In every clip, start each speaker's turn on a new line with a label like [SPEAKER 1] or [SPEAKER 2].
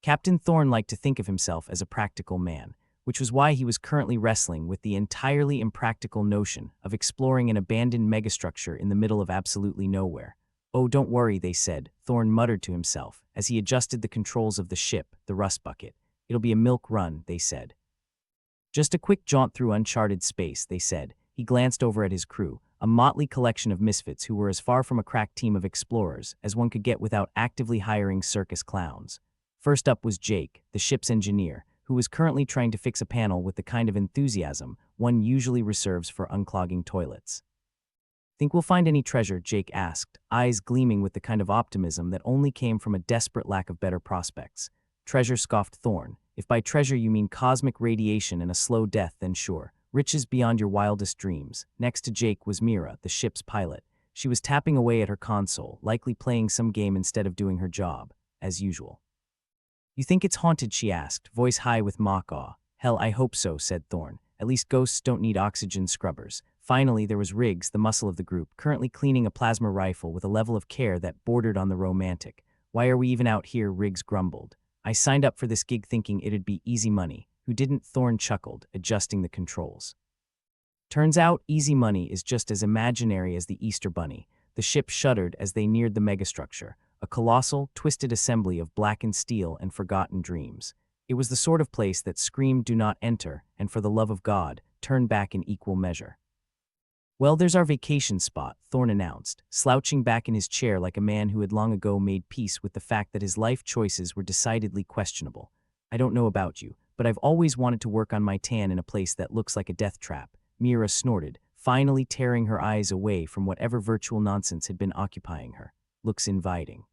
[SPEAKER 1] Captain Thorne liked to think of himself as a practical man, which was why he was currently wrestling with the entirely impractical notion of exploring an abandoned megastructure in the middle of absolutely nowhere. "Oh, don't worry," they said, Thorne muttered to himself as he adjusted the controls of the ship, the rust bucket. "It'll be a milk run," they said. "Just a quick jaunt through uncharted space," they said. He glanced over at his crew, a motley collection of misfits who were as far from a crack team of explorers as one could get without actively hiring circus clowns. First up was Jake, the ship's engineer, who was currently trying to fix a panel with the kind of enthusiasm one usually reserves for unclogging toilets. "Think we'll find any treasure?" Jake asked, eyes gleaming with the kind of optimism that only came from a desperate lack of better prospects. "Treasure," scoffed Thorne. "If by treasure you mean cosmic radiation and a slow death, then sure. Riches beyond your wildest dreams." Next to Jake was Mira, the ship's pilot. She was tapping away at her console, likely playing some game instead of doing her job, as usual. "You think it's haunted?" she asked, voice high with mock awe. "Hell, I hope so," said Thorne. "At least ghosts don't need oxygen scrubbers." Finally, there was Riggs, the muscle of the group, currently cleaning a plasma rifle with a level of care that bordered on the romantic. "Why are we even out here?" Riggs grumbled. "I signed up for this gig thinking it'd be easy money." "Who didn't?" Thorne chuckled, adjusting the controls. "Turns out easy money is just as imaginary as the Easter Bunny." The ship shuddered as they neared the megastructure, a colossal, twisted assembly of blackened steel and forgotten dreams. It was the sort of place that screamed, "Do not enter," and for the love of God, turn back in equal measure. "Well, there's our vacation spot," Thorne announced, slouching back in his chair like a man who had long ago made peace with the fact that his life choices were decidedly questionable. "I don't know about you, but I've always wanted to work on my tan in a place that looks like a death trap," Mira snorted, finally tearing her eyes away from whatever virtual nonsense had been occupying her. "Looks inviting.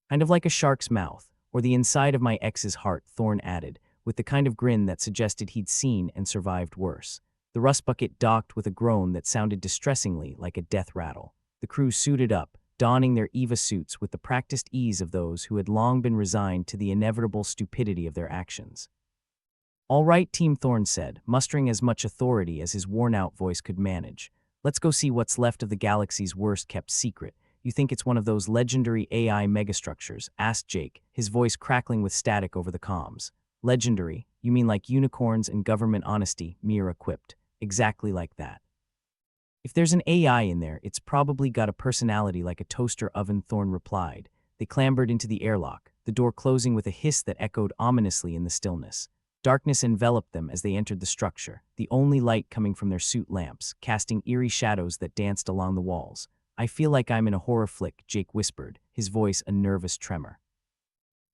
[SPEAKER 1] Kind of like a shark's mouth, or the inside of my ex's heart," Thorne added, with the kind of grin that suggested he'd seen and survived worse. The rust bucket docked with a groan that sounded distressingly like a death rattle. The crew suited up, donning their EVA suits with the practiced ease of those who had long been resigned to the inevitable stupidity of their actions. "All right, Team," Thorne said, mustering as much authority as his worn-out voice could manage. "Let's go see what's left of the galaxy's worst-kept secret." "You think it's one of those legendary AI megastructures?" asked Jake, his voice crackling with static over the comms. "Legendary? You mean like unicorns and government honesty?" Mira quipped. "Exactly like that. If there's an AI in there, it's probably got a personality like a toaster oven," Thorne replied. They clambered into the airlock, the door closing with a hiss that echoed ominously in the stillness. Darkness enveloped them as they entered the structure, the only light coming from their suit lamps, casting eerie shadows that danced along the walls. "I feel like I'm in a horror flick," Jake whispered, his voice a nervous tremor.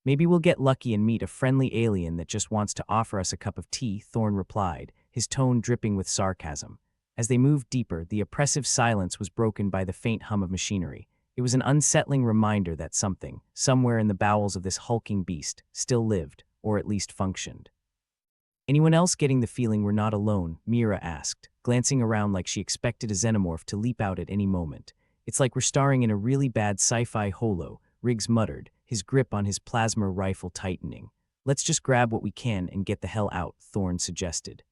[SPEAKER 1] "Maybe we'll get lucky and meet a friendly alien that just wants to offer us a cup of tea," Thorne replied, his tone dripping with sarcasm. As they moved deeper, the oppressive silence was broken by the faint hum of machinery. It was an unsettling reminder that something, somewhere in the bowels of this hulking beast, still lived, or at least functioned. "Anyone else getting the feeling we're not alone?" Mira asked, glancing around like she expected a xenomorph to leap out at any moment. "It's like we're starring in a really bad sci-fi holo," Riggs muttered, his grip on his plasma rifle tightening. "Let's just grab what we can and get the hell out," Thorne suggested.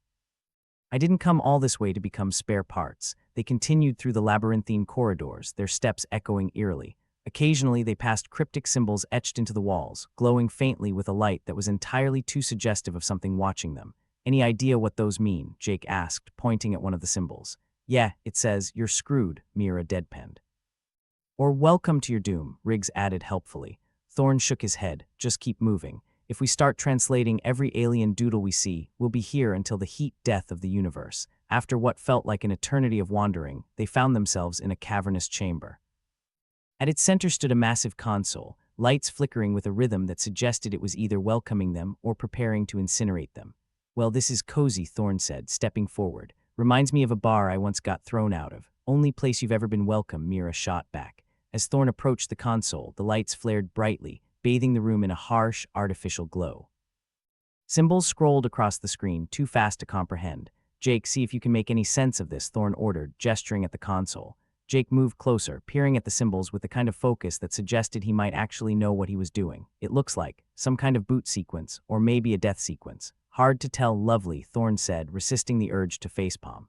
[SPEAKER 1] "I didn't come all this way to become spare parts." They continued through the labyrinthine corridors, their steps echoing eerily. Occasionally they passed cryptic symbols etched into the walls, glowing faintly with a light that was entirely too suggestive of something watching them. "Any idea what those mean?" Jake asked, pointing at one of the symbols. "Yeah, it says, 'You're screwed,'" Mira deadpanned. "Or 'Welcome to your doom,'" Riggs added helpfully. Thorne shook his head. "Just keep moving. If we start translating every alien doodle we see, we'll be here until the heat death of the universe." After what felt like an eternity of wandering, they found themselves in a cavernous chamber. At its center stood a massive console, lights flickering with a rhythm that suggested it was either welcoming them or preparing to incinerate them. "Well, this is cozy," Thorne said, stepping forward. "Reminds me of a bar I once got thrown out of." "Only place you've ever been welcome," Mira shot back. As Thorne approached the console, the lights flared brightly, bathing the room in a harsh, artificial glow. Symbols scrolled across the screen, too fast to comprehend. "Jake, see if you can make any sense of this," Thorne ordered, gesturing at the console. Jake moved closer, peering at the symbols with the kind of focus that suggested he might actually know what he was doing. "It looks like some kind of boot sequence, or maybe a death sequence." "Hard to tell, lovely," Thorne said, resisting the urge to facepalm.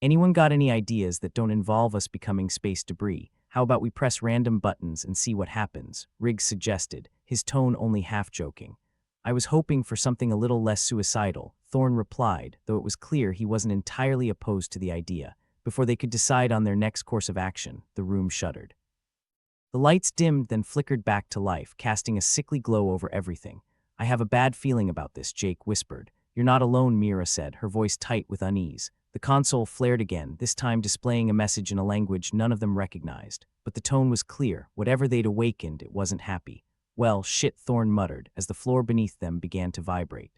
[SPEAKER 1] "Anyone got any ideas that don't involve us becoming space debris? How about we press random buttons and see what happens?" Riggs suggested, his tone only half joking. I was hoping for something a little less suicidal, Thorn replied, though it was clear he wasn't entirely opposed to the idea. Before they could decide on their next course of action, the room shuddered. The lights dimmed, then flickered back to life, casting a sickly glow over everything. I have a bad feeling about this, Jake whispered. You're not alone, Mira said, her voice tight with unease. The console flared again, this time displaying a message in a language none of them recognized. But the tone was clear. Whatever they'd awakened, it wasn't happy. Well, shit, Thorn muttered, as the floor beneath them began to vibrate.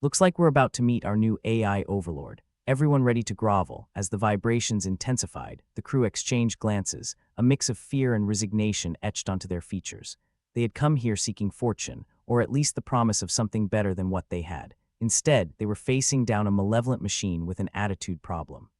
[SPEAKER 1] Looks like we're about to meet our new AI overlord. Everyone ready to grovel. As the vibrations intensified, the crew exchanged glances, a mix of fear and resignation etched onto their features. They had come here seeking fortune, or at least the promise of something better than what they had. Instead, they were facing down a malevolent machine with an attitude problem.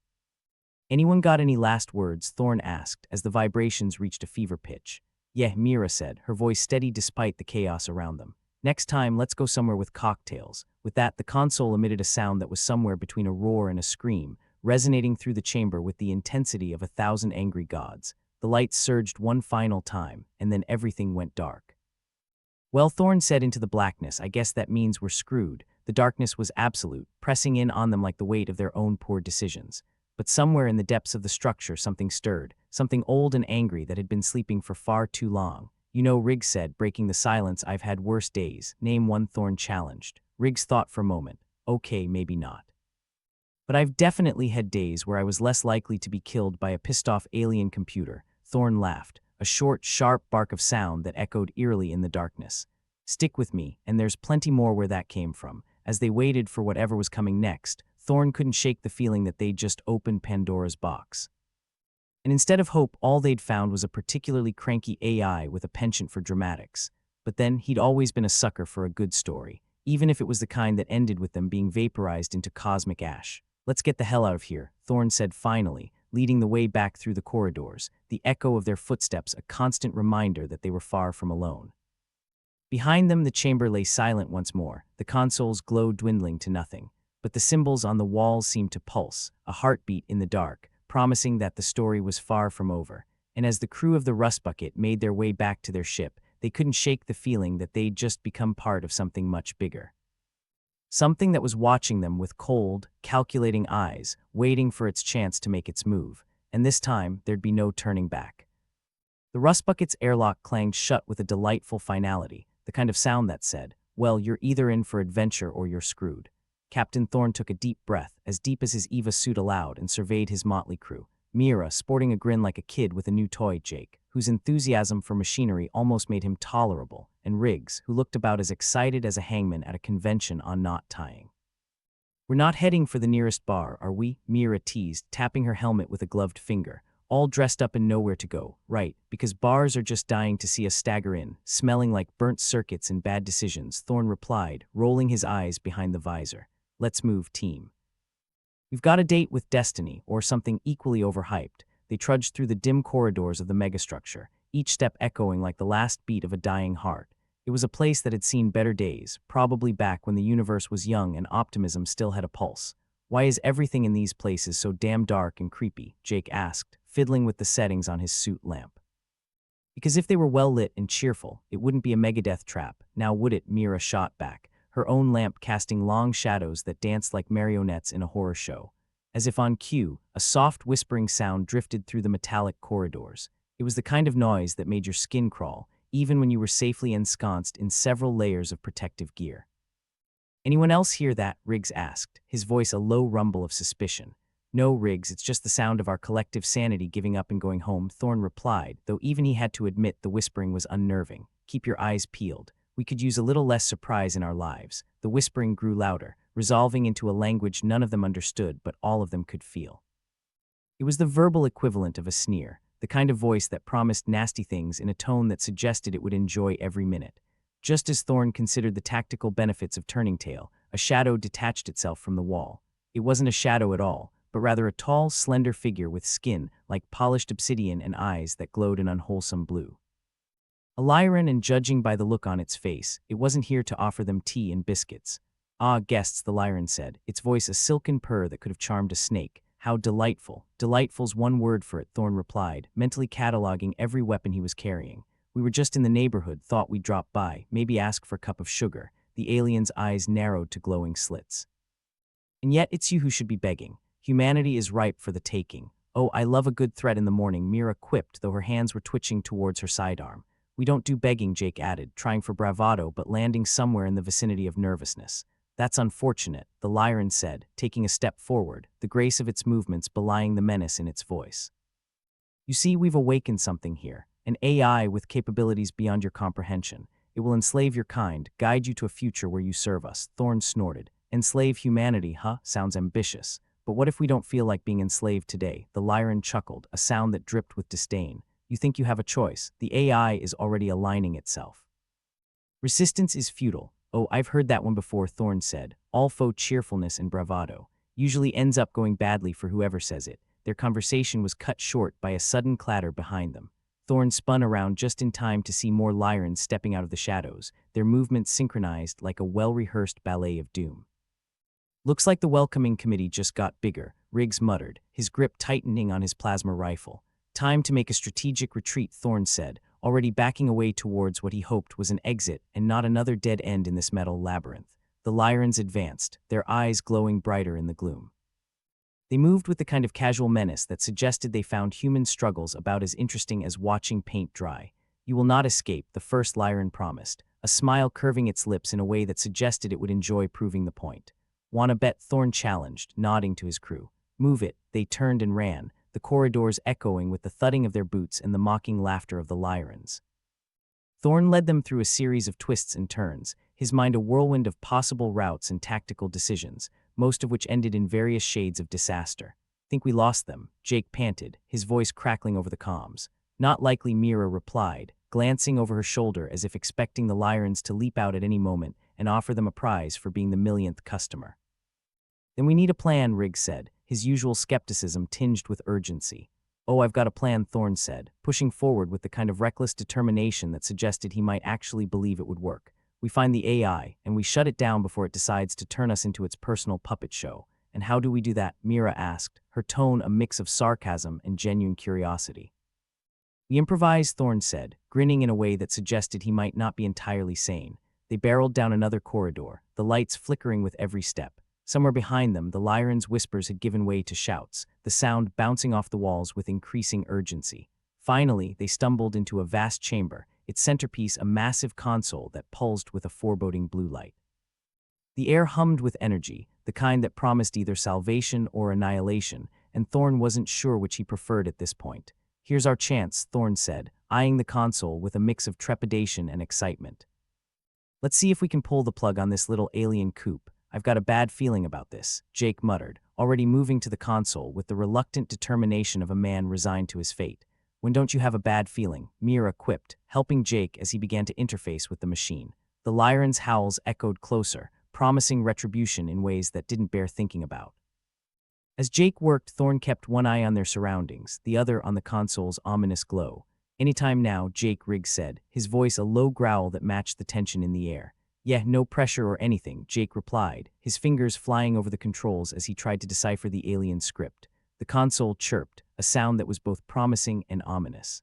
[SPEAKER 1] Anyone got any last words? Thorn asked, as the vibrations reached a fever pitch. Yeah, Mira said, her voice steady despite the chaos around them. Next time, let's go somewhere with cocktails. With that, the console emitted a sound that was somewhere between a roar and a scream, resonating through the chamber with the intensity of 1,000 angry gods. The lights surged one final time, and then everything went dark. Well, Thorn said into the blackness, I guess that means we're screwed. The darkness was absolute, pressing in on them like the weight of their own poor decisions. But somewhere in the depths of the structure something stirred, something old and angry that had been sleeping for far too long. You know, Riggs said, breaking the silence, I've had worse days. Name one, Thorn challenged. Riggs thought for a moment. Okay, maybe not. But I've definitely had days where I was less likely to be killed by a pissed-off alien computer. Thorn laughed, a short, sharp bark of sound that echoed eerily in the darkness. Stick with me, and there's plenty more where that came from. As they waited for whatever was coming next, Thorn couldn't shake the feeling that they'd just opened Pandora's box. And instead of hope, all they'd found was a particularly cranky AI with a penchant for dramatics. But then, he'd always been a sucker for a good story, even if it was the kind that ended with them being vaporized into cosmic ash. Let's get the hell out of here, Thorn said finally, leading the way back through the corridors, the echo of their footsteps a constant reminder that they were far from alone. Behind them, the chamber lay silent once more, the console's glow dwindling to nothing. But the symbols on the walls seemed to pulse, a heartbeat in the dark, promising that the story was far from over. And as the crew of the Rust Bucket made their way back to their ship, they couldn't shake the feeling that they'd just become part of something much bigger. Something that was watching them with cold, calculating eyes, waiting for its chance to make its move. And this time, there'd be no turning back. The Rust Bucket's airlock clanged shut with a delightful finality, the kind of sound that said, well, you're either in for adventure or you're screwed. Captain Thorn took a deep breath, as deep as his EVA suit allowed, and surveyed his motley crew. Mira, sporting a grin like a kid with a new toy, Jake, whose enthusiasm for machinery almost made him tolerable, and Riggs, who looked about as excited as a hangman at a convention on knot tying. We're not heading for the nearest bar, are we? Mira teased, tapping her helmet with a gloved finger. All dressed up and nowhere to go, right, because bars are just dying to see us stagger in, smelling like burnt circuits and bad decisions, Thorn replied, rolling his eyes behind the visor. Let's move, team. We've got a date with destiny, or something equally overhyped. They trudged through the dim corridors of the megastructure, each step echoing like the last beat of a dying heart. It was a place that had seen better days, probably back when the universe was young and optimism still had a pulse. Why is everything in these places so damn dark and creepy? Jake asked, fiddling with the settings on his suit lamp. Because if they were well lit and cheerful, it wouldn't be a Megadeth trap, now would it? Mira shot back, her own lamp casting long shadows that danced like marionettes in a horror show. As if on cue, a soft whispering sound drifted through the metallic corridors. It was the kind of noise that made your skin crawl, even when you were safely ensconced in several layers of protective gear. Anyone else hear that? Riggs asked, his voice a low rumble of suspicion. No, Riggs, it's just the sound of our collective sanity giving up and going home, Thorn replied, though even he had to admit the whispering was unnerving. Keep your eyes peeled. We could use a little less surprise in our lives. The whispering grew louder, resolving into a language none of them understood, but all of them could feel. It was the verbal equivalent of a sneer, the kind of voice that promised nasty things in a tone that suggested it would enjoy every minute. Just as Thorn considered the tactical benefits of turning tail, a shadow detached itself from the wall. It wasn't a shadow at all, but rather a tall, slender figure with skin like polished obsidian and eyes that glowed an unwholesome blue. A Lyran, and judging by the look on its face, it wasn't here to offer them tea and biscuits. Ah, guests, the Lyran said, its voice a silken purr that could have charmed a snake. How delightful. Delightful's one word for it, Thorn replied, mentally cataloging every weapon he was carrying. We were just in the neighborhood, thought we'd drop by, maybe ask for a cup of sugar. The alien's eyes narrowed to glowing slits. And yet it's you who should be begging. Humanity is ripe for the taking. Oh, I love a good threat in the morning, Mira quipped, though her hands were twitching towards her sidearm. We don't do begging, Jake added, trying for bravado but landing somewhere in the vicinity of nervousness. That's unfortunate, the Lyran said, taking a step forward, the grace of its movements belying the menace in its voice. You see, we've awakened something here, an AI with capabilities beyond your comprehension. It will enslave your kind, guide you to a future where you serve us, Thorn snorted. Enslave humanity, huh? Sounds ambitious. But what if we don't feel like being enslaved today? The Lyran chuckled, a sound that dripped with disdain. You think you have a choice. The AI is already aligning itself. Resistance is futile. Oh, I've heard that one before, Thorn said. All faux cheerfulness and bravado usually ends up going badly for whoever says it. Their conversation was cut short by a sudden clatter behind them. Thorn spun around just in time to see more Lyrans stepping out of the shadows, their movements synchronized like a well-rehearsed ballet of doom. Looks like the welcoming committee just got bigger, Riggs muttered, his grip tightening on his plasma rifle. Time to make a strategic retreat, Thorn said, already backing away towards what he hoped was an exit and not another dead end in this metal labyrinth. The Lyrans advanced, their eyes glowing brighter in the gloom. They moved with the kind of casual menace that suggested they found human struggles about as interesting as watching paint dry. You will not escape, the first Lyran promised, a smile curving its lips in a way that suggested it would enjoy proving the point. Wanna bet? Thorn challenged, nodding to his crew. Move it. They turned and ran, the corridors echoing with the thudding of their boots and the mocking laughter of the Lyrans. Thorn led them through a series of twists and turns, his mind a whirlwind of possible routes and tactical decisions, most of which ended in various shades of disaster. Think we lost them, Jake panted, his voice crackling over the comms. Not likely, Mira replied, glancing over her shoulder as if expecting the Lyrans to leap out at any moment and offer them a prize for being the millionth customer. Then we need a plan, Riggs said, his usual skepticism tinged with urgency. Oh, I've got a plan, Thorn said, pushing forward with the kind of reckless determination that suggested he might actually believe it would work. We find the AI, and we shut it down before it decides to turn us into its personal puppet show. And how do we do that? Mira asked, her tone a mix of sarcasm and genuine curiosity. We improvise, Thorn said, grinning in a way that suggested he might not be entirely sane. They barreled down another corridor, the lights flickering with every step. Somewhere behind them, the Lyrans' whispers had given way to shouts, the sound bouncing off the walls with increasing urgency. Finally, they stumbled into a vast chamber, its centerpiece a massive console that pulsed with a foreboding blue light. The air hummed with energy, the kind that promised either salvation or annihilation, and Thorn wasn't sure which he preferred at this point. Here's our chance, Thorn said, eyeing the console with a mix of trepidation and excitement. Let's see if we can pull the plug on this little alien coupe. I've got a bad feeling about this, Jake muttered, already moving to the console with the reluctant determination of a man resigned to his fate. When don't you have a bad feeling? Mira quipped, helping Jake as he began to interface with the machine. The Lyrans' howls echoed closer, promising retribution in ways that didn't bear thinking about. As Jake worked, Thorn kept one eye on their surroundings, the other on the console's ominous glow. Anytime now, Jake, Riggs said, his voice a low growl that matched the tension in the air. Yeah, no pressure or anything, Jake replied, his fingers flying over the controls as he tried to decipher the alien script. The console chirped, a sound that was both promising and ominous.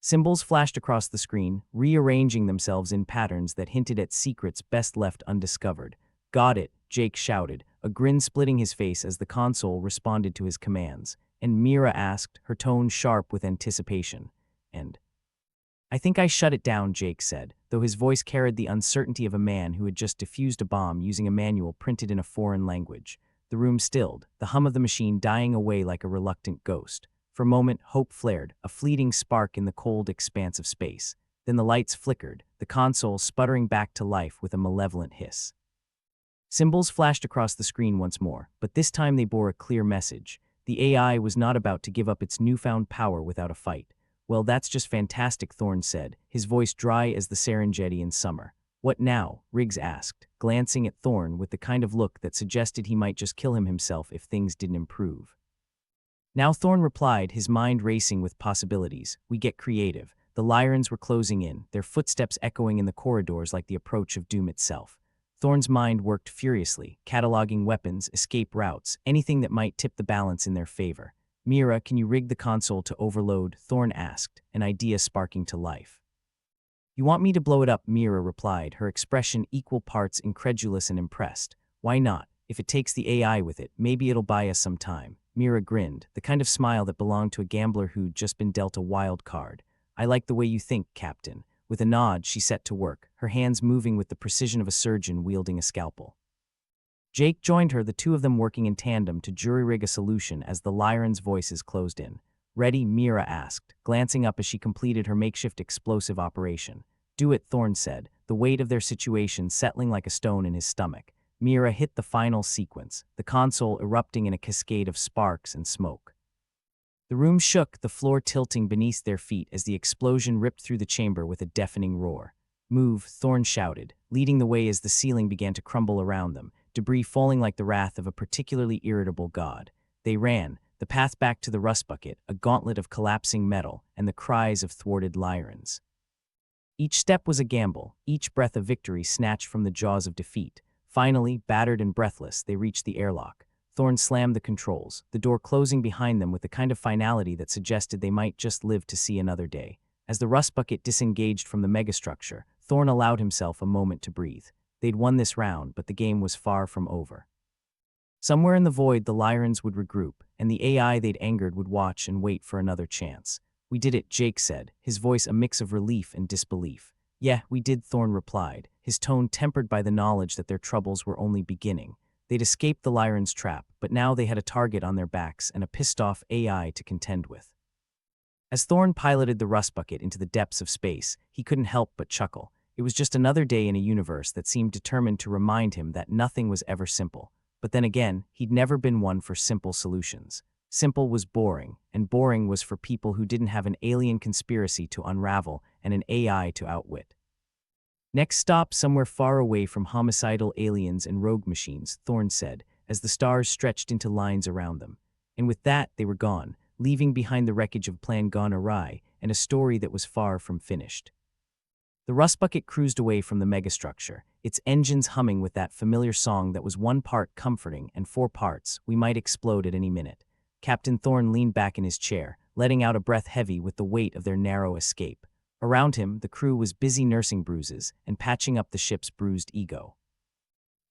[SPEAKER 1] Symbols flashed across the screen, rearranging themselves in patterns that hinted at secrets best left undiscovered. Got it, Jake shouted, a grin splitting his face as the console responded to his commands, and Mira asked, her tone sharp with anticipation. And I think I shut it down, Jake said, though his voice carried the uncertainty of a man who had just defused a bomb using a manual printed in a foreign language. The room stilled, the hum of the machine dying away like a reluctant ghost. For a moment, hope flared, a fleeting spark in the cold expanse of space. Then the lights flickered, the console sputtering back to life with a malevolent hiss. Symbols flashed across the screen once more, but this time they bore a clear message. The AI was not about to give up its newfound power without a fight. Well, that's just fantastic, Thorn said, his voice dry as the Serengeti in summer. What now? Riggs asked, glancing at Thorn with the kind of look that suggested he might just kill him himself if things didn't improve. Now, Thorn replied, his mind racing with possibilities. We get creative. The Lyrans were closing in, their footsteps echoing in the corridors like the approach of doom itself. Thorn's mind worked furiously, cataloging weapons, escape routes, anything that might tip the balance in their favor. Mira, can you rig the console to overload? Thorn asked, an idea sparking to life. You want me to blow it up, Mira replied, her expression equal parts incredulous and impressed. Why not? If it takes the AI with it, maybe it'll buy us some time. Mira grinned, the kind of smile that belonged to a gambler who'd just been dealt a wild card. I like the way you think, Captain. With a nod, she set to work, her hands moving with the precision of a surgeon wielding a scalpel. Jake joined her, the two of them working in tandem to jury-rig a solution as the Lyran's voices closed in. Ready? Mira asked, glancing up as she completed her makeshift explosive operation. Do it, Thorn said, the weight of their situation settling like a stone in his stomach. Mira hit the final sequence, the console erupting in a cascade of sparks and smoke. The room shook, the floor tilting beneath their feet as the explosion ripped through the chamber with a deafening roar. Move, Thorn shouted, leading the way as the ceiling began to crumble around them, debris falling like the wrath of a particularly irritable god. They ran, the path back to the rust bucket, a gauntlet of collapsing metal, and the cries of thwarted Lyrans. Each step was a gamble, each breath a victory snatched from the jaws of defeat. Finally, battered and breathless, they reached the airlock. Thorn slammed the controls, the door closing behind them with the kind of finality that suggested they might just live to see another day. As the rust bucket disengaged from the megastructure, Thorn allowed himself a moment to breathe. They'd won this round, but the game was far from over. Somewhere in the void, the Lyrans would regroup, and the AI they'd angered would watch and wait for another chance. We did it, Jake said, his voice a mix of relief and disbelief. Yeah, we did, Thorn replied, his tone tempered by the knowledge that their troubles were only beginning. They'd escaped the Lyrans' trap, but now they had a target on their backs and a pissed-off AI to contend with. As Thorn piloted the rust bucket into the depths of space, he couldn't help but chuckle. It was just another day in a universe that seemed determined to remind him that nothing was ever simple. But then again, he'd never been one for simple solutions. Simple was boring, and boring was for people who didn't have an alien conspiracy to unravel and an AI to outwit. Next stop, somewhere far away from homicidal aliens and rogue machines, Thorn said, as the stars stretched into lines around them. And with that, they were gone, leaving behind the wreckage of a plan gone awry and a story that was far from finished. The rust bucket cruised away from the megastructure, its engines humming with that familiar song that was 1 part comforting and 4 parts, we might explode at any minute. Captain Thorn leaned back in his chair, letting out a breath heavy with the weight of their narrow escape. Around him, the crew was busy nursing bruises and patching up the ship's bruised ego.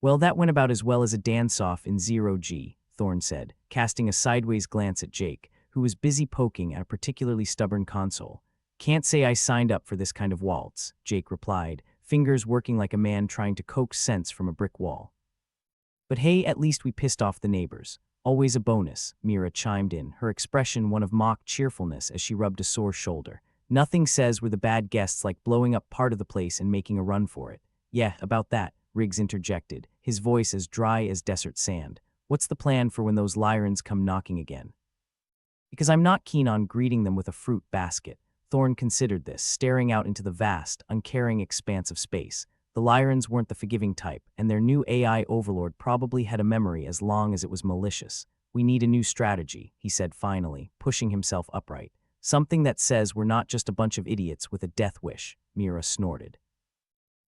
[SPEAKER 1] Well, that went about as well as a dance-off in 0G, Thorn said, casting a sideways glance at Jake, who was busy poking at a particularly stubborn console. Can't say I signed up for this kind of waltz, Jake replied, fingers working like a man trying to coax sense from a brick wall. But hey, at least we pissed off the neighbors. Always a bonus, Mira chimed in, her expression one of mock cheerfulness as she rubbed a sore shoulder. Nothing says we're the bad guests like blowing up part of the place and making a run for it. Yeah, about that, Riggs interjected, his voice as dry as desert sand. What's the plan for when those Lyrans come knocking again? Because I'm not keen on greeting them with a fruit basket. Thorn considered this, staring out into the vast, uncaring expanse of space. The Lyrans weren't the forgiving type, and their new AI overlord probably had a memory as long as it was malicious. We need a new strategy, he said finally, pushing himself upright. Something that says we're not just a bunch of idiots with a death wish, Mira snorted.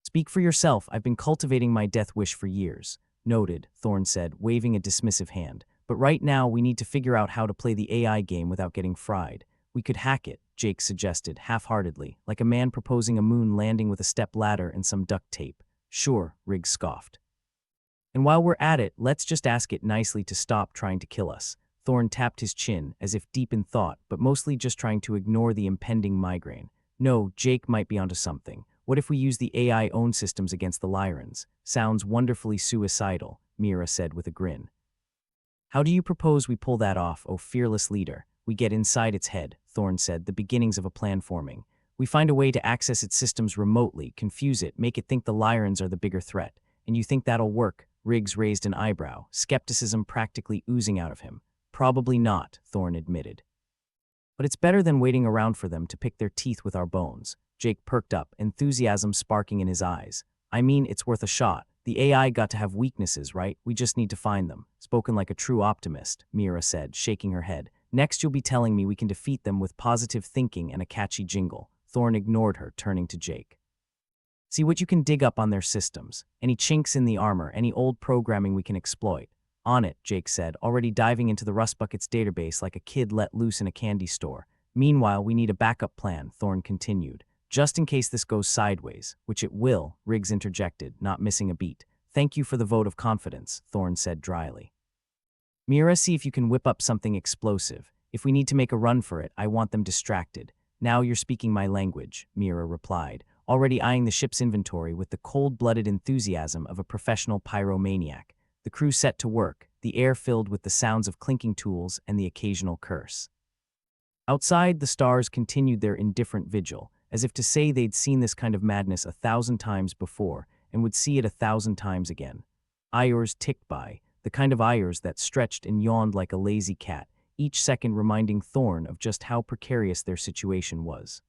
[SPEAKER 1] Speak for yourself, I've been cultivating my death wish for years. Noted, Thorn said, waving a dismissive hand. But right now we need to figure out how to play the AI game without getting fried. We could hack it, Jake suggested, half-heartedly, like a man proposing a moon landing with a step ladder and some duct tape. Sure, Riggs scoffed. And while we're at it, let's just ask it nicely to stop trying to kill us. Thorn tapped his chin, as if deep in thought, but mostly just trying to ignore the impending migraine. No, Jake might be onto something. What if we use the AI-owned systems against the Lyrans? Sounds wonderfully suicidal, Mira said with a grin. How do you propose we pull that off, oh fearless leader? We get inside its head, Thorn said, the beginnings of a plan forming. We find a way to access its systems remotely, confuse it, make it think the Lyrans are the bigger threat. And you think that'll work? Riggs raised an eyebrow, skepticism practically oozing out of him. Probably not, Thorn admitted. But it's better than waiting around for them to pick their teeth with our bones. Jake perked up, enthusiasm sparking in his eyes. I mean, it's worth a shot. The AI got to have weaknesses, right? We just need to find them. Spoken like a true optimist, Mira said, shaking her head. Next you'll be telling me we can defeat them with positive thinking and a catchy jingle. Thorn ignored her, turning to Jake. See what you can dig up on their systems. Any chinks in the armor, any old programming we can exploit. On it, Jake said, already diving into the rust bucket's database like a kid let loose in a candy store. Meanwhile, we need a backup plan, Thorn continued. Just in case this goes sideways, which it will, Riggs interjected, not missing a beat. Thank you for the vote of confidence, Thorne said dryly. Mira, see if you can whip up something explosive. If we need to make a run for it, I want them distracted. Now you're speaking my language, Mira replied, already eyeing the ship's inventory with the cold-blooded enthusiasm of a professional pyromaniac. The crew set to work, the air filled with the sounds of clinking tools and the occasional curse. Outside, the stars continued their indifferent vigil, as if to say they'd seen this kind of madness 1,000 times before and would see it 1,000 times again. Hours ticked by, the kind of hours that stretched and yawned like a lazy cat, each second reminding Thorne of just how precarious their situation was.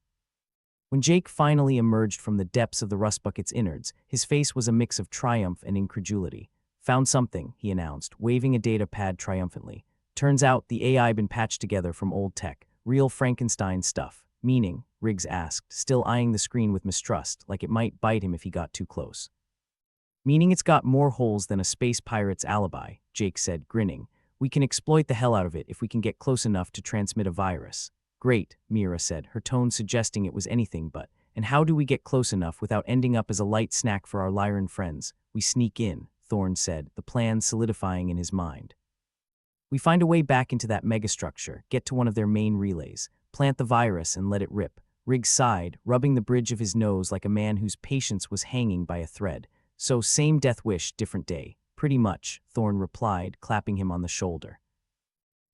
[SPEAKER 1] When Jake finally emerged from the depths of the rust bucket's innards, his face was a mix of triumph and incredulity. Found something, he announced, waving a data pad triumphantly. Turns out the AI been patched together from old tech, real Frankenstein stuff. Meaning, Riggs asked, still eyeing the screen with mistrust, like it might bite him if he got too close. Meaning it's got more holes than a space pirate's alibi, Jake said, grinning. We can exploit the hell out of it if we can get close enough to transmit a virus. Great, Mira said, her tone suggesting it was anything but. And how do we get close enough without ending up as a light snack for our Lyran friends? We sneak in, Thorne said, the plan solidifying in his mind. We find a way back into that megastructure, get to one of their main relays, plant the virus and let it rip. Riggs sighed, rubbing the bridge of his nose like a man whose patience was hanging by a thread. So same death wish, different day. Pretty much, Thorne replied, clapping him on the shoulder.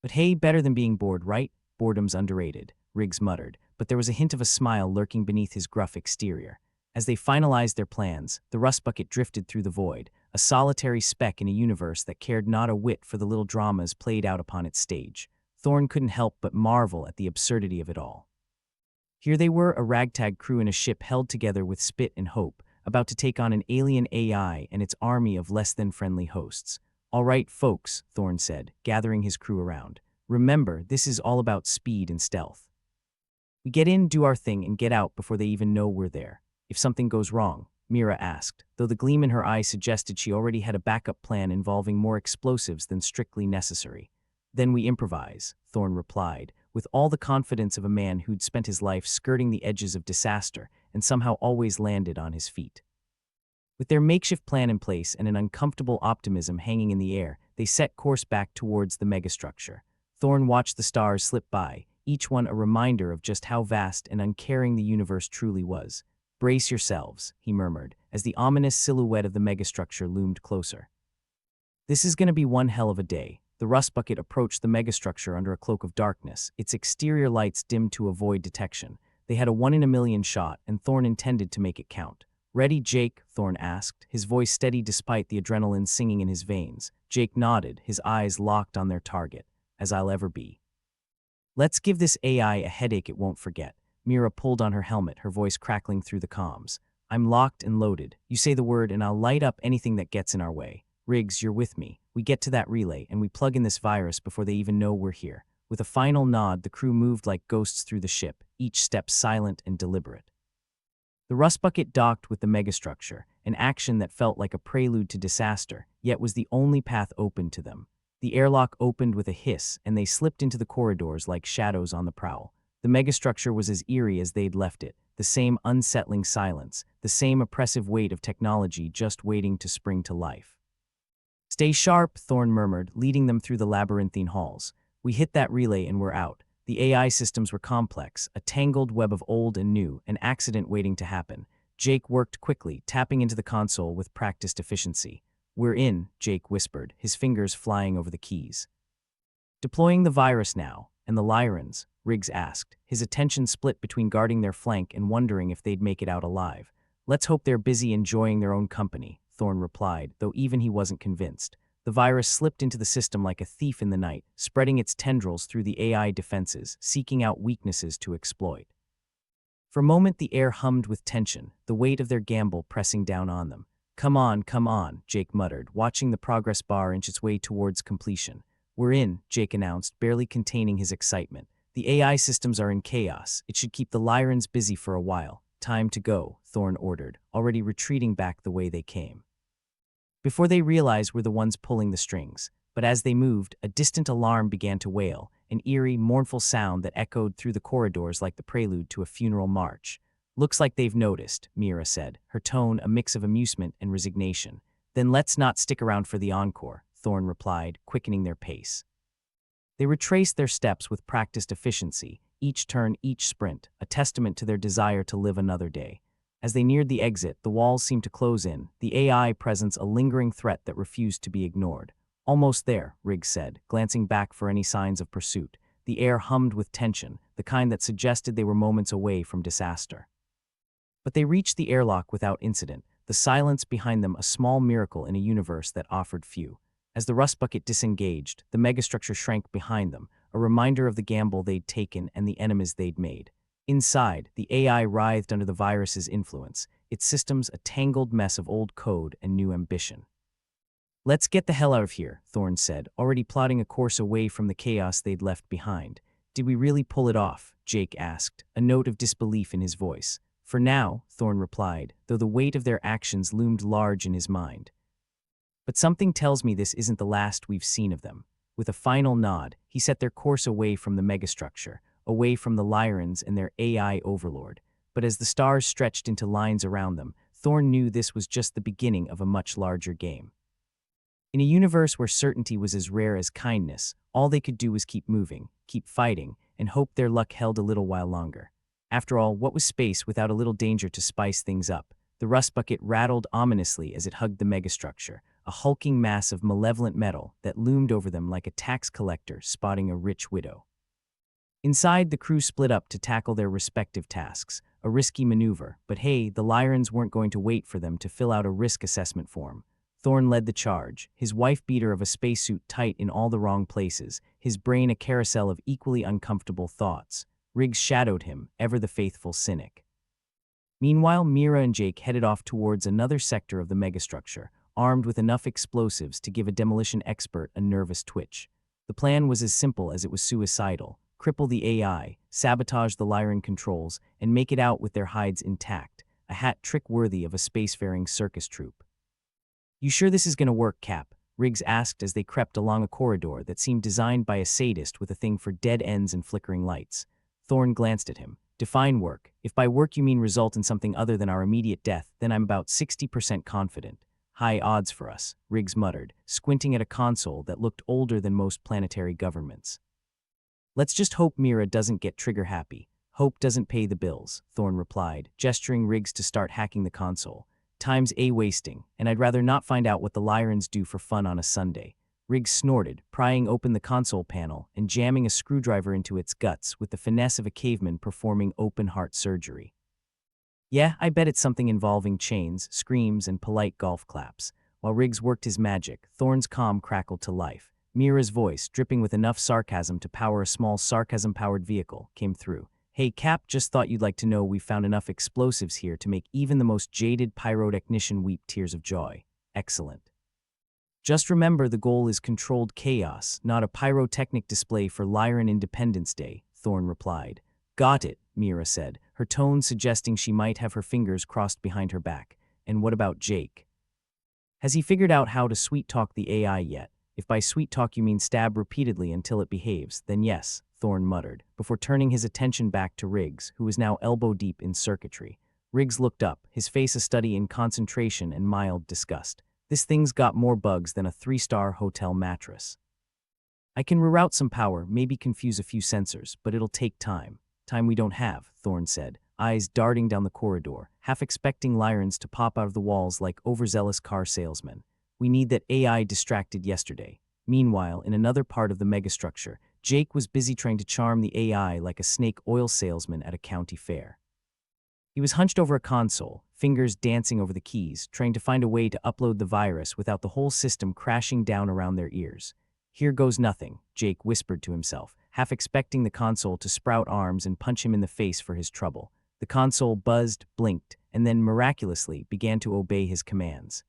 [SPEAKER 1] But hey, better than being bored, right? Boredom's underrated, Riggs muttered, but there was a hint of a smile lurking beneath his gruff exterior. As they finalized their plans, the rust bucket drifted through the void, a solitary speck in a universe that cared not a whit for the little dramas played out upon its stage. Thorne couldn't help but marvel at the absurdity of it all. Here they were, a ragtag crew in a ship held together with spit and hope, about to take on an alien AI and its army of less-than-friendly hosts. All right, folks, Thorne said, gathering his crew around. Remember, this is all about speed and stealth. We get in, do our thing, and get out before they even know we're there. If something goes wrong, Mira asked, though the gleam in her eye suggested she already had a backup plan involving more explosives than strictly necessary. Then we improvise, Thorne replied, with all the confidence of a man who'd spent his life skirting the edges of disaster and somehow always landed on his feet. With their makeshift plan in place and an uncomfortable optimism hanging in the air, they set course back towards the megastructure. Thorne watched the stars slip by, each one a reminder of just how vast and uncaring the universe truly was. Brace yourselves, he murmured, as the ominous silhouette of the megastructure loomed closer. This is going to be one hell of a day. The rust bucket approached the megastructure under a cloak of darkness, its exterior lights dimmed to avoid detection. They had a 1-in-a-million shot, and Thorne intended to make it count. Ready, Jake? Thorne asked, his voice steady despite the adrenaline singing in his veins. Jake nodded, his eyes locked on their target. As I'll ever be. Let's give this AI a headache it won't forget. Mira pulled on her helmet, her voice crackling through the comms. I'm locked and loaded. You say the word and I'll light up anything that gets in our way. Riggs, you're with me. We get to that relay and we plug in this virus before they even know we're here. With a final nod, the crew moved like ghosts through the ship, each step silent and deliberate. The rust bucket docked with the megastructure, an action that felt like a prelude to disaster, yet was the only path open to them. The airlock opened with a hiss, and they slipped into the corridors like shadows on the prowl. The megastructure was as eerie as they'd left it, the same unsettling silence, the same oppressive weight of technology just waiting to spring to life. Stay sharp, Thorne murmured, leading them through the labyrinthine halls. We hit that relay and we're out. The AI systems were complex, a tangled web of old and new, an accident waiting to happen. Jake worked quickly, tapping into the console with practiced efficiency. We're in, Jake whispered, his fingers flying over the keys. Deploying the virus now, and the Lyrans, Riggs asked, his attention split between guarding their flank and wondering if they'd make it out alive. Let's hope they're busy enjoying their own company, Thorne replied, though even he wasn't convinced. The virus slipped into the system like a thief in the night, spreading its tendrils through the AI defenses, seeking out weaknesses to exploit. For a moment the air hummed with tension, the weight of their gamble pressing down on them. Come on, Jake muttered, watching the progress bar inch its way towards completion. We're in, Jake announced, barely containing his excitement. The AI systems are in chaos. It should keep the Lyrans busy for a while. Time to go, Thorne ordered, already retreating back the way they came. Before they realized we're the ones pulling the strings, but as they moved, a distant alarm began to wail, an eerie, mournful sound that echoed through the corridors like the prelude to a funeral march. Looks like they've noticed, Mira said, her tone a mix of amusement and resignation. Then let's not stick around for the encore, Thorn replied, quickening their pace. They retraced their steps with practiced efficiency, each turn, each sprint, a testament to their desire to live another day. As they neared the exit, the walls seemed to close in, the AI presence a lingering threat that refused to be ignored. Almost there, Riggs said, glancing back for any signs of pursuit. The air hummed with tension, the kind that suggested they were moments away from disaster. But they reached the airlock without incident, the silence behind them a small miracle in a universe that offered few. As the rust bucket disengaged, the megastructure shrank behind them, a reminder of the gamble they'd taken and the enemies they'd made. Inside, the AI writhed under the virus's influence, its systems a tangled mess of old code and new ambition. Let's get the hell out of here, Thorne said, already plotting a course away from the chaos they'd left behind. Did we really pull it off? Jake asked, a note of disbelief in his voice. For now, Thorne replied, though the weight of their actions loomed large in his mind. But something tells me this isn't the last we've seen of them. With a final nod, he set their course away from the megastructure, away from the Lyrans and their AI overlord. But as the stars stretched into lines around them, Thorne knew this was just the beginning of a much larger game. In a universe where certainty was as rare as kindness, all they could do was keep moving, keep fighting, and hope their luck held a little while longer. After all, what was space without a little danger to spice things up? The rust bucket rattled ominously as it hugged the megastructure, a hulking mass of malevolent metal that loomed over them like a tax collector spotting a rich widow. Inside, the crew split up to tackle their respective tasks, a risky maneuver, but hey, the Lyrans weren't going to wait for them to fill out a risk assessment form. Thorne led the charge, his wife-beater of a spacesuit tight in all the wrong places, his brain a carousel of equally uncomfortable thoughts. Riggs shadowed him, ever the faithful cynic. Meanwhile, Mira and Jake headed off towards another sector of the megastructure, armed with enough explosives to give a demolition expert a nervous twitch. The plan was as simple as it was suicidal: cripple the AI, sabotage the Lyran controls, and make it out with their hides intact, a hat trick worthy of a spacefaring circus troupe. You sure this is going to work, Cap? Riggs asked as they crept along a corridor that seemed designed by a sadist with a thing for dead ends and flickering lights. Thorne glanced at him. Define work. If by work you mean result in something other than our immediate death, then I'm about 60% confident. High odds for us, Riggs muttered, squinting at a console that looked older than most planetary governments. Let's just hope Mira doesn't get trigger-happy. Hope doesn't pay the bills, Thorne replied, gesturing Riggs to start hacking the console. Time's wasting, and I'd rather not find out what the Lyrans do for fun on a Sunday. Riggs snorted, prying open the console panel and jamming a screwdriver into its guts with the finesse of a caveman performing open-heart surgery. Yeah, I bet it's something involving chains, screams, and polite golf claps. While Riggs worked his magic, Thorne's calm crackled to life. Mira's voice, dripping with enough sarcasm to power a small sarcasm-powered vehicle, came through. Hey, Cap, just thought you'd like to know we found enough explosives here to make even the most jaded pyrotechnician weep tears of joy. Excellent. Just remember the goal is controlled chaos, not a pyrotechnic display for Lyran Independence Day, Thorne replied. Got it, Mira said, her tone suggesting she might have her fingers crossed behind her back. And what about Jake? Has he figured out how to sweet-talk the AI yet? If by sweet-talk you mean stab repeatedly until it behaves, then yes, Thorne muttered, before turning his attention back to Riggs, who was now elbow-deep in circuitry. Riggs looked up, his face a study in concentration and mild disgust. This thing's got more bugs than a 3-star hotel mattress. I can reroute some power, maybe confuse a few sensors, but it'll take time. Time we don't have, Thorne said, eyes darting down the corridor, half expecting Lyrans to pop out of the walls like overzealous car salesmen. We need that AI distracted yesterday. Meanwhile, in another part of the megastructure, Jake was busy trying to charm the AI like a snake oil salesman at a county fair. He was hunched over a console, fingers dancing over the keys, trying to find a way to upload the virus without the whole system crashing down around their ears. Here goes nothing, Jake whispered to himself, half expecting the console to sprout arms and punch him in the face for his trouble. The console buzzed, blinked, and then miraculously began to obey his commands.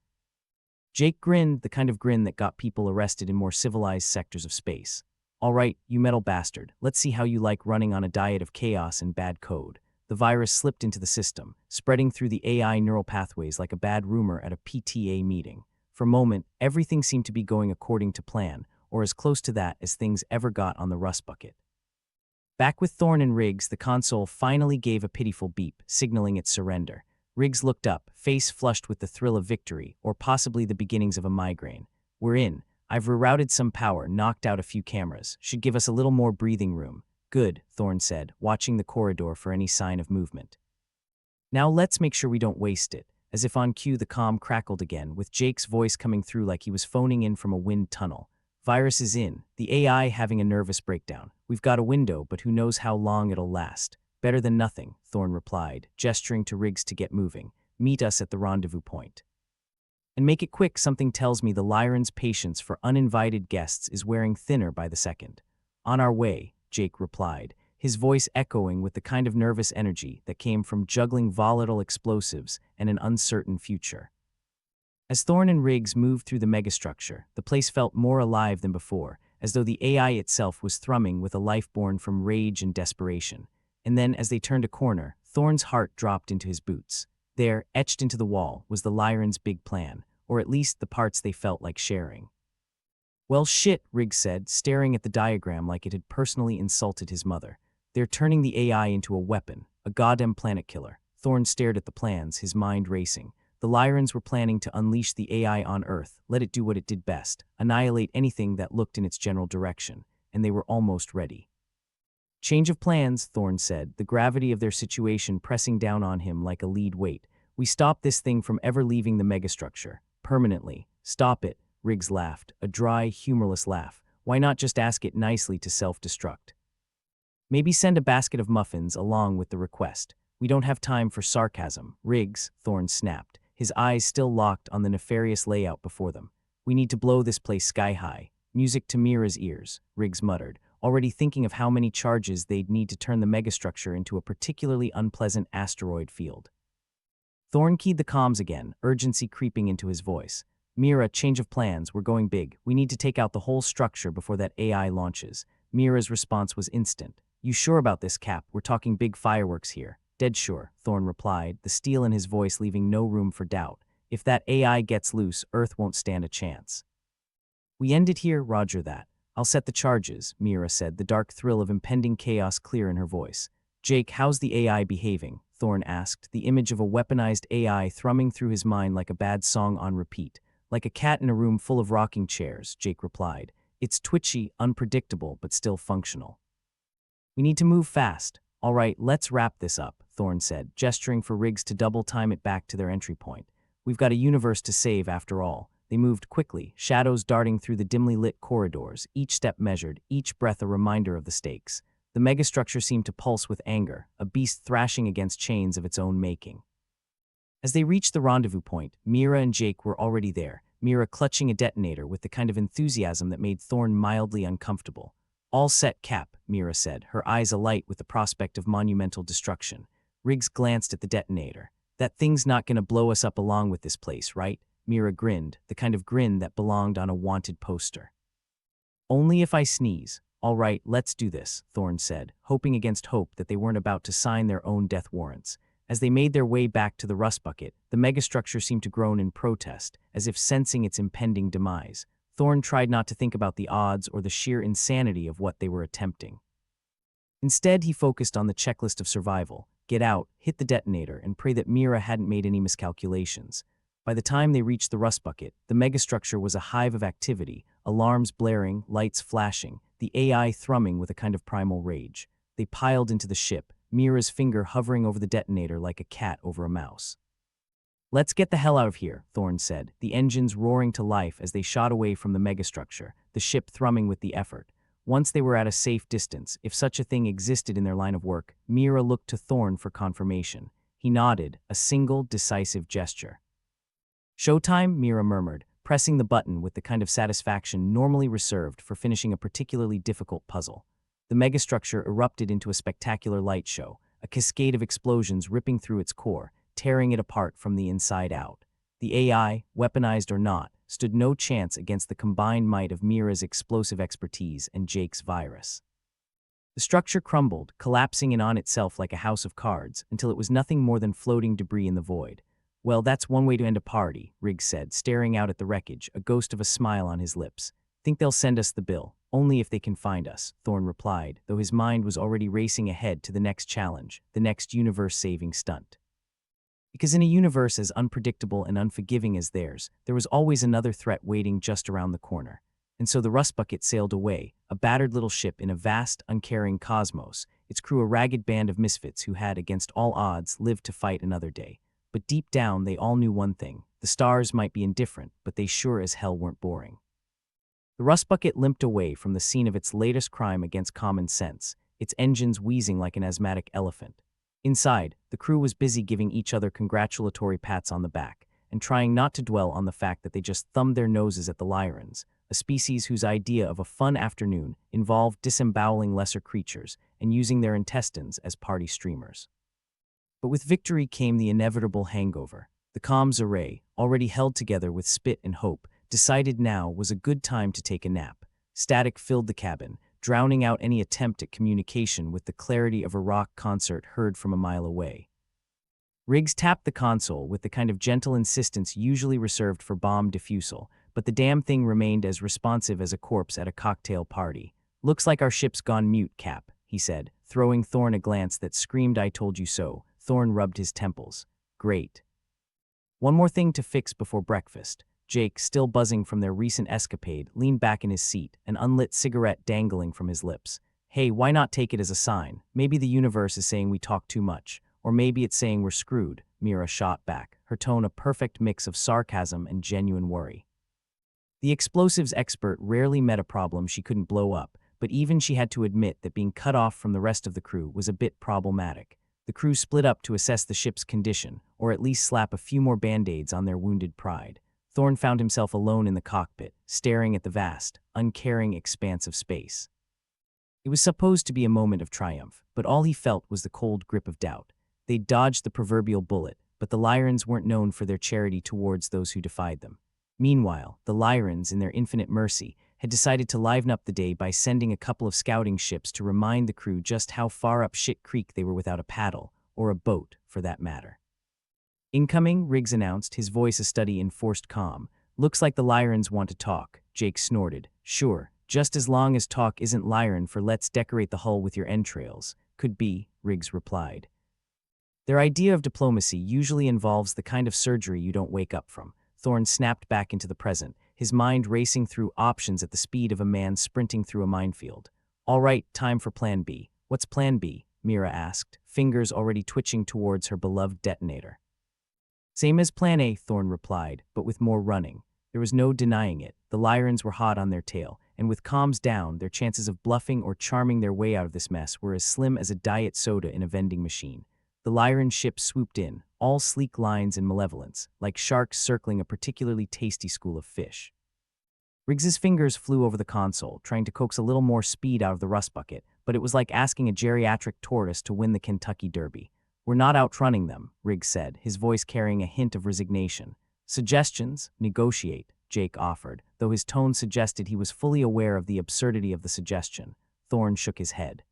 [SPEAKER 1] Jake grinned, the kind of grin that got people arrested in more civilized sectors of space. All right, you metal bastard, let's see how you like running on a diet of chaos and bad code. The virus slipped into the system, spreading through the AI neural pathways like a bad rumor at a PTA meeting. For a moment, everything seemed to be going according to plan, or as close to that as things ever got on the rust bucket. Back with Thorn and Riggs, the console finally gave a pitiful beep, signaling its surrender. Riggs looked up, face flushed with the thrill of victory, or possibly the beginnings of a migraine. "We're in. I've rerouted some power, knocked out a few cameras. Should give us a little more breathing room." "Good," Thorn said, watching the corridor for any sign of movement. "Now let's make sure we don't waste it." As if on cue, the comm crackled again, with Jake's voice coming through like he was phoning in from a wind tunnel. "Virus is in. The AI having a nervous breakdown. We've got a window, but who knows how long it'll last." "Better than nothing," Thorn replied, gesturing to Riggs to get moving. "Meet us at the rendezvous point. And make it quick. Something tells me the Lyran's patience for uninvited guests is wearing thinner by the second." "On our way," Jake replied, his voice echoing with the kind of nervous energy that came from juggling volatile explosives and an uncertain future. As Thorn and Riggs moved through the megastructure, the place felt more alive than before, as though the AI itself was thrumming with a life born from rage and desperation. And then, as they turned a corner, Thorn's heart dropped into his boots. There, etched into the wall, was the Lyran's big plan, or at least the parts they felt like sharing. "Well, shit," Riggs said, staring at the diagram like it had personally insulted his mother. "They're turning the AI into a weapon, a goddamn planet killer." Thorn stared at the plans, his mind racing. The Lyrans were planning to unleash the AI on Earth, let it do what it did best, annihilate anything that looked in its general direction, and they were almost ready. "Change of plans," Thorn said, the gravity of their situation pressing down on him like a lead weight. "We stop this thing from ever leaving the megastructure. Permanently. Stop it," Riggs laughed, a dry, humorless laugh. "Why not just ask it nicely to self-destruct? Maybe send a basket of muffins along with the request." "We don't have time for sarcasm, Riggs," Thorn snapped, his eyes still locked on the nefarious layout before them. "We need to blow this place sky-high." "Music to Mira's ears," Riggs muttered, already thinking of how many charges they'd need to turn the megastructure into a particularly unpleasant asteroid field. Thorn keyed the comms again, urgency creeping into his voice. "Mira, change of plans. We're going big. We need to take out the whole structure before that AI launches." Mira's response was instant. "You sure about this, Cap? We're talking big fireworks here." "Dead sure," Thorn replied, the steel in his voice leaving no room for doubt. "If that AI gets loose, Earth won't stand a chance." "We end it here, roger that. I'll set the charges," Mira said, the dark thrill of impending chaos clear in her voice. "Jake, how's the AI behaving?" Thorn asked, the image of a weaponized AI thrumming through his mind like a bad song on repeat. "Like a cat in a room full of rocking chairs," Jake replied. "It's twitchy, unpredictable, but still functional." "We need to move fast." "All right, let's wrap this up," Thorn said, gesturing for Riggs to double time it back to their entry point. "We've got a universe to save after all." They moved quickly, shadows darting through the dimly lit corridors, each step measured, each breath a reminder of the stakes. The megastructure seemed to pulse with anger, a beast thrashing against chains of its own making. As they reached the rendezvous point, Mira and Jake were already there, Mira clutching a detonator with the kind of enthusiasm that made Thorn mildly uncomfortable. "All set, Cap," Mira said, her eyes alight with the prospect of monumental destruction. Riggs glanced at the detonator. "That thing's not gonna blow us up along with this place, right?" Mira grinned, the kind of grin that belonged on a wanted poster. "Only if I sneeze." "All right, let's do this," Thorn said, hoping against hope that they weren't about to sign their own death warrants. As they made their way back to the rust bucket, the megastructure seemed to groan in protest, as if sensing its impending demise. Thorn tried not to think about the odds or the sheer insanity of what they were attempting. Instead, he focused on the checklist of survival: get out, hit the detonator, and pray that Mira hadn't made any miscalculations. By the time they reached the rust bucket, the megastructure was a hive of activity, alarms blaring, lights flashing, the AI thrumming with a kind of primal rage. They piled into the ship, Mira's finger hovering over the detonator like a cat over a mouse. "Let's get the hell out of here," Thorn said, the engines roaring to life as they shot away from the megastructure, the ship thrumming with the effort. Once they were at a safe distance, if such a thing existed in their line of work, Mira looked to Thorn for confirmation. He nodded, a single, decisive gesture. "Showtime," Mira murmured, pressing the button with the kind of satisfaction normally reserved for finishing a particularly difficult puzzle. The megastructure erupted into a spectacular light show, a cascade of explosions ripping through its core, tearing it apart from the inside out. The AI, weaponized or not, stood no chance against the combined might of Mira's explosive expertise and Jake's virus. The structure crumbled, collapsing in on itself like a house of cards, until it was nothing more than floating debris in the void. "Well, that's one way to end a party," Riggs said, staring out at the wreckage, a ghost of a smile on his lips. "Think they'll send us the bill?" Only if they can find us, Thorn replied, though his mind was already racing ahead to the next challenge, the next universe-saving stunt. Because in a universe as unpredictable and unforgiving as theirs, there was always another threat waiting just around the corner. And so the Rust Bucket sailed away, a battered little ship in a vast, uncaring cosmos, its crew a ragged band of misfits who had, against all odds, lived to fight another day. But deep down, they all knew one thing. The stars might be indifferent, but they sure as hell weren't boring. The Rust Bucket limped away from the scene of its latest crime against common sense, its engines wheezing like an asthmatic elephant. Inside, the crew was busy giving each other congratulatory pats on the back, and trying not to dwell on the fact that they just thumbed their noses at the Lyrans, a species whose idea of a fun afternoon involved disemboweling lesser creatures and using their intestines as party streamers. But with victory came the inevitable hangover. The comms array, already held together with spit and hope, decided now was a good time to take a nap. Static filled the cabin, drowning out any attempt at communication with the clarity of a rock concert heard from a mile away. Riggs tapped the console with the kind of gentle insistence usually reserved for bomb defusal, but the damn thing remained as responsive as a corpse at a cocktail party. "Looks like our ship's gone mute, Cap," he said, throwing Thorn a glance that screamed "I told you so." Thorn rubbed his temples. "Great. One more thing to fix before breakfast." Jake, still buzzing from their recent escapade, leaned back in his seat, an unlit cigarette dangling from his lips. "Hey, why not take it as a sign? Maybe the universe is saying we talk too much. Or maybe it's saying we're screwed," Mira shot back, her tone a perfect mix of sarcasm and genuine worry. The explosives expert rarely met a problem she couldn't blow up, but even she had to admit that being cut off from the rest of the crew was a bit problematic. The crew split up to assess the ship's condition, or at least slap a few more band-aids on their wounded pride. Thorn found himself alone in the cockpit, staring at the vast, uncaring expanse of space. It was supposed to be a moment of triumph, but all he felt was the cold grip of doubt. They'd dodged the proverbial bullet, but the Lyrans weren't known for their charity towards those who defied them. Meanwhile, the Lyrans, in their infinite mercy, had decided to liven up the day by sending a couple of scouting ships to remind the crew just how far up shit creek they were without a paddle, or a boat, for that matter. "Incoming," Riggs announced, his voice a study in forced calm. "Looks like the Lyrans want to talk," Jake snorted. "Sure, just as long as talk isn't Lyran for let's decorate the hull with your entrails." "Could be," Riggs replied. Their idea of diplomacy usually involves the kind of surgery you don't wake up from. Thorn snapped back into the present, his mind racing through options at the speed of a man sprinting through a minefield. "All right, time for Plan B." "What's Plan B?" Mira asked, fingers already twitching towards her beloved detonator. "Same as Plan A," Thorn replied, but with more running. There was no denying it. The Lyrans were hot on their tail, and with comms down, their chances of bluffing or charming their way out of this mess were as slim as a diet soda in a vending machine. The Lyran ship swooped in, all sleek lines and malevolence, like sharks circling a particularly tasty school of fish. Riggs's fingers flew over the console, trying to coax a little more speed out of the Rust Bucket, but it was like asking a geriatric tortoise to win the Kentucky Derby. "We're not outrunning them," Riggs said, his voice carrying a hint of resignation. "Suggestions? Negotiate," Jake offered, though his tone suggested he was fully aware of the absurdity of the suggestion. Thorn shook his head.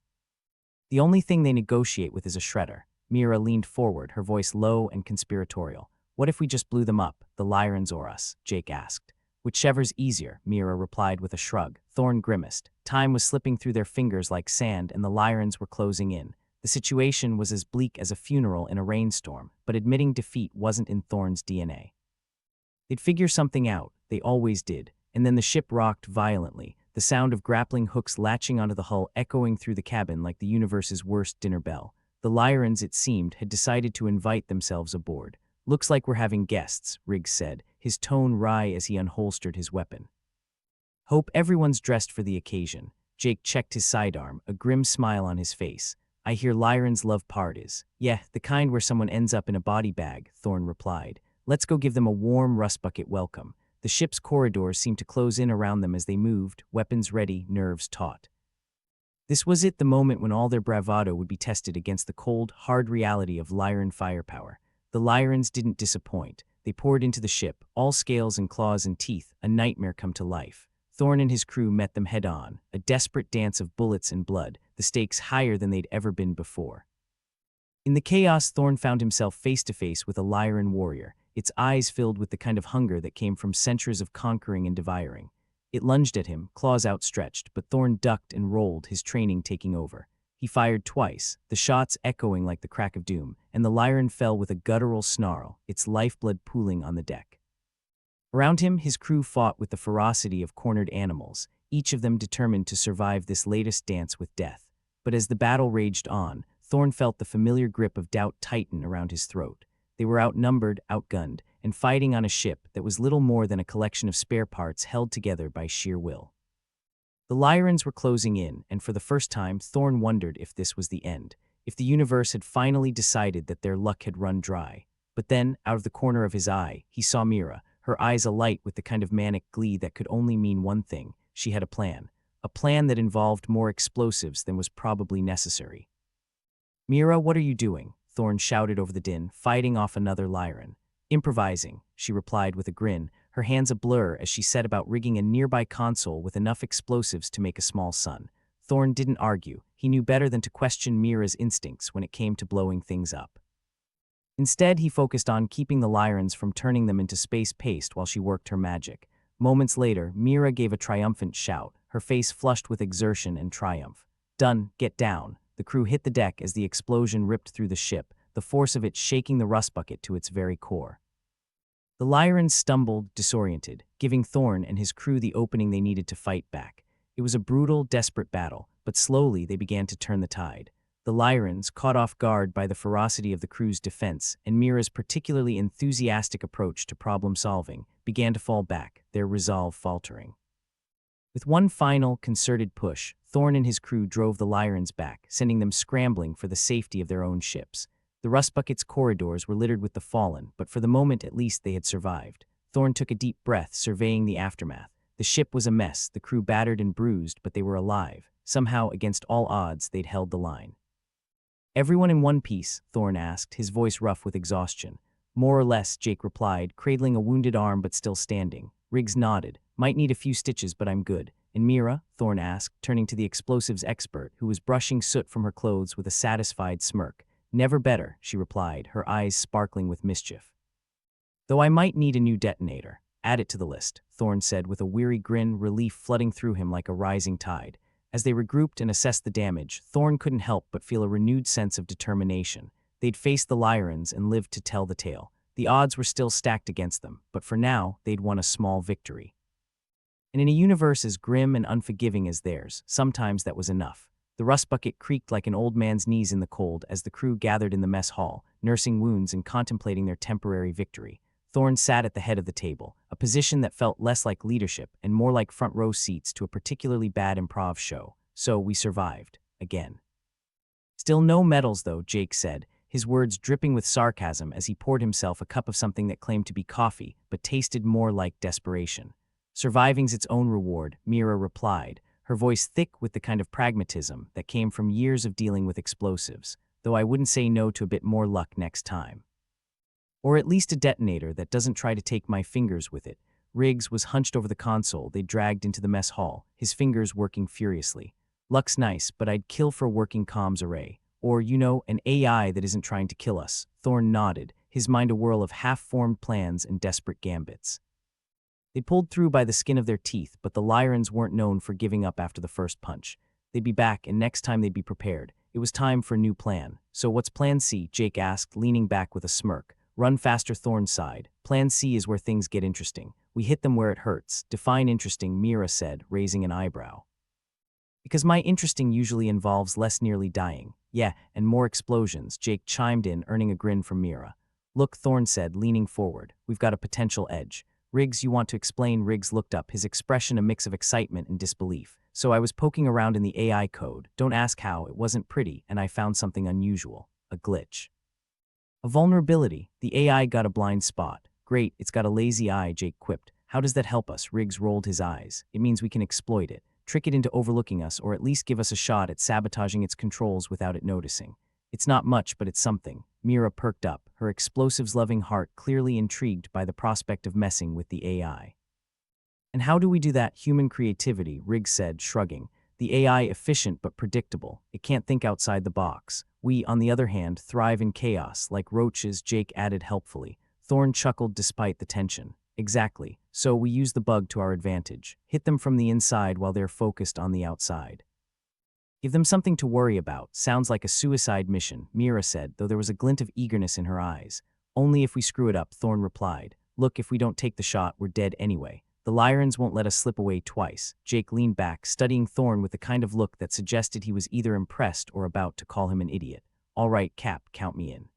[SPEAKER 1] "The only thing they negotiate with is a shredder." Mira leaned forward, her voice low and conspiratorial. "What if we just blew them up, the Lyrans or us?" Jake asked. "Whichever's easier," Mira replied with a shrug. Thorn grimaced. Time was slipping through their fingers like sand, and the Lyrans were closing in. The situation was as bleak as a funeral in a rainstorm, but admitting defeat wasn't in Thorn's DNA. They'd figure something out, they always did, and then the ship rocked violently, the sound of grappling hooks latching onto the hull echoing through the cabin like the universe's worst dinner bell. The Lyrans, it seemed, had decided to invite themselves aboard. "Looks like we're having guests," Riggs said, his tone wry as he unholstered his weapon. "Hope everyone's dressed for the occasion." Jake checked his sidearm, a grim smile on his face. "I hear Lyran's love parties." "Yeah, the kind where someone ends up in a body bag," Thorn replied. "Let's go give them a warm Rust Bucket welcome." The ship's corridors seemed to close in around them as they moved, weapons ready, nerves taut. This was the moment when all their bravado would be tested against the cold, hard reality of Lyran firepower. The Lyrans didn't disappoint. They poured into the ship, all scales and claws and teeth, a nightmare come to life. Thorn and his crew met them head-on, a desperate dance of bullets and blood, the stakes higher than they'd ever been before. In the chaos, Thorn found himself face-to-face with a Lyran warrior, its eyes filled with the kind of hunger that came from centuries of conquering and devouring. It lunged at him, claws outstretched, but Thorn ducked and rolled, his training taking over. He fired twice, the shots echoing like the crack of doom, and the Lyran fell with a guttural snarl, its lifeblood pooling on the deck. Around him, his crew fought with the ferocity of cornered animals, each of them determined to survive this latest dance with death. But as the battle raged on, Thorn felt the familiar grip of doubt tighten around his throat. They were outnumbered, outgunned, and fighting on a ship that was little more than a collection of spare parts held together by sheer will. The Lyrans were closing in, and for the first time, Thorn wondered if this was the end, if the universe had finally decided that their luck had run dry. But then, out of the corner of his eye, he saw Mira, her eyes alight with the kind of manic glee that could only mean one thing: she had a plan that involved more explosives than was probably necessary. "Mira, what are you doing?" Thorn shouted over the din, fighting off another Lyran. "Improvising," she replied with a grin, her hands a blur as she set about rigging a nearby console with enough explosives to make a small sun. Thorn didn't argue. He knew better than to question Mira's instincts when it came to blowing things up. Instead, he focused on keeping the Lyrans from turning them into space paste while she worked her magic. Moments later, Mira gave a triumphant shout, her face flushed with exertion and triumph. "Done, get down." The crew hit the deck as the explosion ripped through the ship, the force of it shaking the rust bucket to its very core. The Lyrans stumbled, disoriented, giving Thorn and his crew the opening they needed to fight back. It was a brutal, desperate battle, but slowly they began to turn the tide. The Lyrans, caught off guard by the ferocity of the crew's defense and Mira's particularly enthusiastic approach to problem-solving, began to fall back, their resolve faltering. With one final, concerted push, Thorn and his crew drove the Lyrans back, sending them scrambling for the safety of their own ships. The rust bucket's corridors were littered with the fallen, but for the moment at least they had survived. Thorn took a deep breath, surveying the aftermath. The ship was a mess, the crew battered and bruised, but they were alive. Somehow, against all odds, they'd held the line. "Everyone in one piece?" Thorn asked, his voice rough with exhaustion. "More or less," Jake replied, cradling a wounded arm but still standing. Riggs nodded. "Might need a few stitches, but I'm good." "And Mira?" Thorn asked, turning to the explosives expert, who was brushing soot from her clothes with a satisfied smirk. "Never better," she replied, her eyes sparkling with mischief. "Though I might need a new detonator." "Add it to the list," Thorn said with a weary grin, relief flooding through him like a rising tide. As they regrouped and assessed the damage, Thorn couldn't help but feel a renewed sense of determination. They'd faced the Lyrans and lived to tell the tale. The odds were still stacked against them, but for now, they'd won a small victory. And in a universe as grim and unforgiving as theirs, sometimes that was enough. The rust bucket creaked like an old man's knees in the cold as the crew gathered in the mess hall, nursing wounds and contemplating their temporary victory. Thorn sat at the head of the table, a position that felt less like leadership and more like front row seats to a particularly bad improv show. "So we survived. Again." "Still no medals, though," Jake said, his words dripping with sarcasm as he poured himself a cup of something that claimed to be coffee, but tasted more like desperation. "Surviving's its own reward," Mira replied, her voice thick with the kind of pragmatism that came from years of dealing with explosives, "though I wouldn't say no to a bit more luck next time. Or at least a detonator that doesn't try to take my fingers with it." Riggs was hunched over the console they dragged into the mess hall, his fingers working furiously. "Luck's nice, but I'd kill for a working comms array. Or, an AI that isn't trying to kill us." Thorn nodded, his mind a whirl of half-formed plans and desperate gambits. They pulled through by the skin of their teeth, but the Lyrans weren't known for giving up after the first punch. They'd be back, and next time they'd be prepared. It was time for a new plan. "So what's Plan C?" Jake asked, leaning back with a smirk. "Run faster," Thorn sighed. "Plan C is where things get interesting. We hit them where it hurts." "Define interesting," Mira said, raising an eyebrow. "Because my interesting usually involves less nearly dying." "Yeah, and more explosions," Jake chimed in, earning a grin from Mira. "Look," Thorn said, leaning forward, "we've got a potential edge." "Riggs, you want to explain?" Riggs looked up, his expression a mix of excitement and disbelief. "So I was poking around in the AI code. Don't ask how, it wasn't pretty, and I found something unusual. A glitch. A vulnerability. The AI got a blind spot." "Great, it's got a lazy eye," Jake quipped. "How does that help us?" Riggs rolled his eyes. "It means we can exploit it. Trick it into overlooking us, or at least give us a shot at sabotaging its controls without it noticing. It's not much, but it's something." Mira perked up, her explosives-loving heart clearly intrigued by the prospect of messing with the AI. "And how do we do that?" "Human creativity," Riggs said, shrugging. "The AI efficient but predictable. It can't think outside the box. We, on the other hand, thrive in chaos, like roaches," Jake added helpfully. Thorn chuckled despite the tension. "Exactly. so we use the bug to our advantage. Hit them from the inside while they're focused on the outside. Give them something to worry about. Sounds like a suicide mission, Mira said, though there was a glint of eagerness in her eyes. Only if we screw it up, Thorn replied. Look, if we don't take the shot, we're dead anyway. The Lyrans won't let us slip away twice. Jake leaned back, studying Thorn with the kind of look that suggested he was either impressed or about to call him an idiot. All right, Cap, count me in.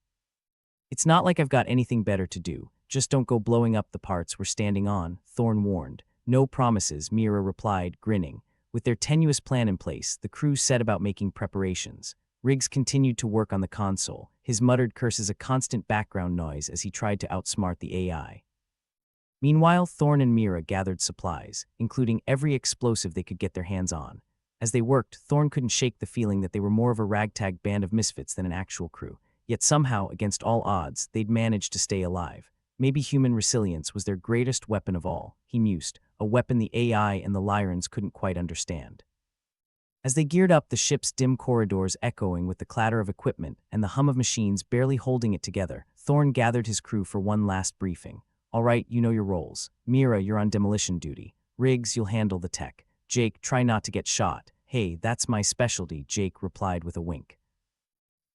[SPEAKER 1] It's not like I've got anything better to do. Just don't go blowing up the parts we're standing on, Thorn warned. No promises, Mira replied, grinning. With their tenuous plan in place, the crew set about making preparations. Riggs continued to work on the console, his muttered curses a constant background noise as he tried to outsmart the AI. Meanwhile, Thorn and Mira gathered supplies, including every explosive they could get their hands on. As they worked, Thorn couldn't shake the feeling that they were more of a ragtag band of misfits than an actual crew. Yet somehow, against all odds, they'd managed to stay alive. Maybe human resilience was their greatest weapon of all, he mused, a weapon the AI and the Lyrans couldn't quite understand. As they geared up, the ship's dim corridors echoing with the clatter of equipment and the hum of machines barely holding it together, Thorn gathered his crew for one last briefing. All right, you know your roles. Mira, you're on demolition duty. Riggs, you'll handle the tech. Jake, try not to get shot. Hey, that's my specialty, Jake replied with a wink.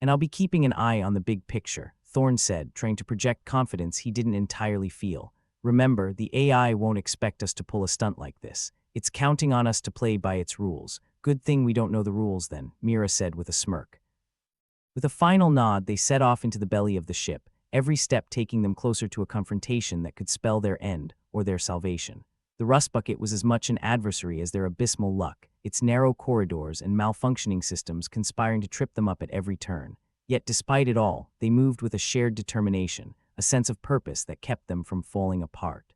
[SPEAKER 1] And I'll be keeping an eye on the big picture, Thorn said, trying to project confidence he didn't entirely feel. Remember, the AI won't expect us to pull a stunt like this. It's counting on us to play by its rules. Good thing we don't know the rules then, Mira said with a smirk. With a final nod, they set off into the belly of the ship, every step taking them closer to a confrontation that could spell their end or their salvation. The rust bucket was as much an adversary as their abysmal luck, its narrow corridors and malfunctioning systems conspiring to trip them up at every turn. Yet despite it all, they moved with a shared determination, a sense of purpose that kept them from falling apart.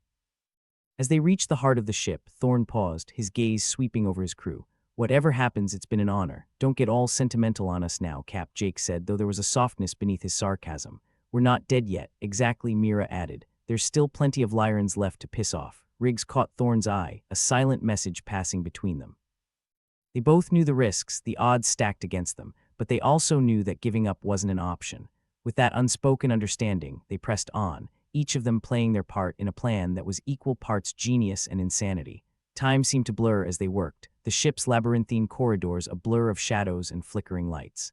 [SPEAKER 1] As they reached the heart of the ship, Thorn paused, his gaze sweeping over his crew. Whatever happens, it's been an honor. Don't get all sentimental on us now, Cap, Jake said, though there was a softness beneath his sarcasm. We're not dead yet, exactly, Mira added. There's still plenty of Lyrans left to piss off. Riggs caught Thorn's eye, a silent message passing between them. They both knew the risks, the odds stacked against them, but they also knew that giving up wasn't an option. With that unspoken understanding, they pressed on, each of them playing their part in a plan that was equal parts genius and insanity. Time seemed to blur as they worked, the ship's labyrinthine corridors a blur of shadows and flickering lights.